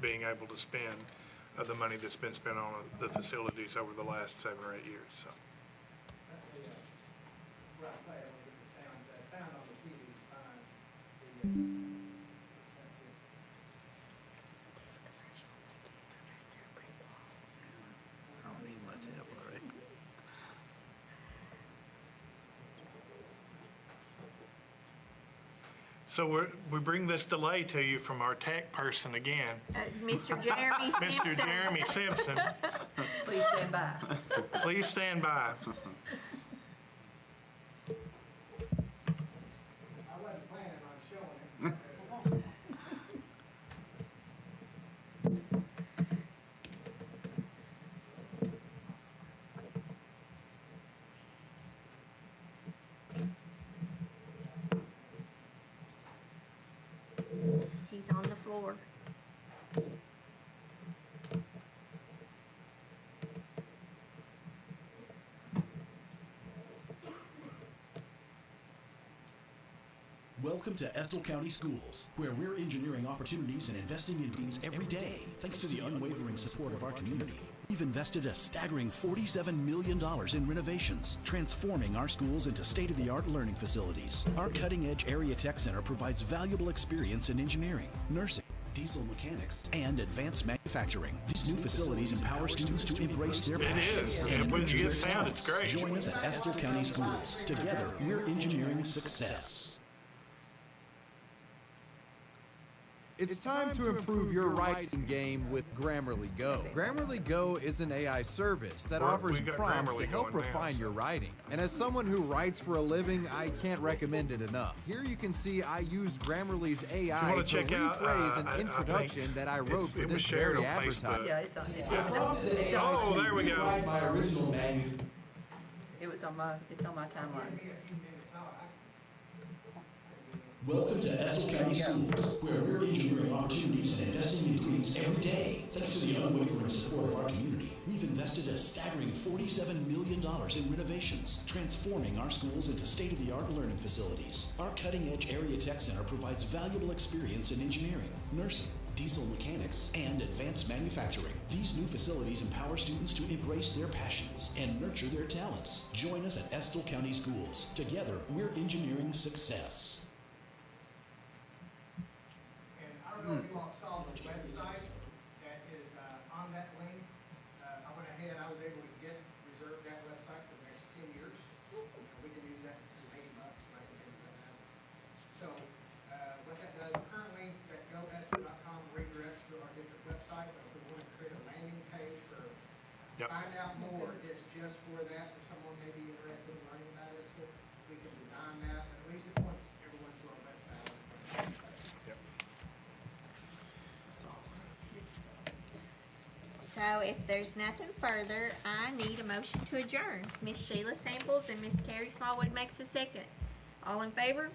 being able to spend the money that's been spent on the facilities over the last 7 or 8 years, so. That's the right play, I want to get the sound on the TV is fine. I don't need much help, Craig. So we bring this delay to you from our tech person again, Mr. Jeremy Simpson. Mr. Jeremy Simpson. Please stand by. Please stand by. I wasn't planning on showing it. He's on the floor. Welcome to Estill County Schools, where we're engineering opportunities and investing in dreams every day, thanks to the unwavering support of our community. We've invested a staggering $47 million in renovations, transforming our schools into state-of-the-art learning facilities. Our cutting-edge Area Tech Center provides valuable experience in engineering, nursing, diesel mechanics, and advanced manufacturing. These new facilities empower students to embrace their passions and When you nurture get their sound, it's talents. great. Join us at Estill County Schools. Together, we're engineering success. It's time to improve your writing game with Grammarly Go. Grammarly Go is an AI service that offers we got prompts Grammarly to help going now, refine your writing. And as someone who writes for a living, I can't recommend it enough. Here you can see I used Grammarly's AI wanna to check out, rephrase an I introduction that I wrote for it was this shared very on advertisement. Facebook. Yeah, it's on, Oh, there we go. My original manuscript. it's on my timeline. Welcome to Estill County Schools, where we're engineering opportunities and investing in dreams every day, thanks to the unwavering support of our community. We've invested a staggering $47 million in renovations, transforming our schools into state-of-the-art learning facilities. Our cutting-edge Area Tech Center provides valuable experience in engineering, nursing, diesel mechanics, and advanced manufacturing. These new facilities empower students to embrace their passions and nurture their talents. Join us at Estill County Schools. Together, we're engineering success. And I don't know if you all saw the website that is on that link. I went ahead, I was able to reserve that website for the next 10 years. And we can use that for $80, right? So what that does currently, that goestill.com redirects to our district website. But if we want to create a landing page for find out more, it's just for that. If someone may be interested in learning about Estill, we can design that. But at least it points everyone to our website. So if there's nothing further, I need a motion to adjourn. Miss Sheila Samples and Miss Carrie Smallwood makes a second. All in favor?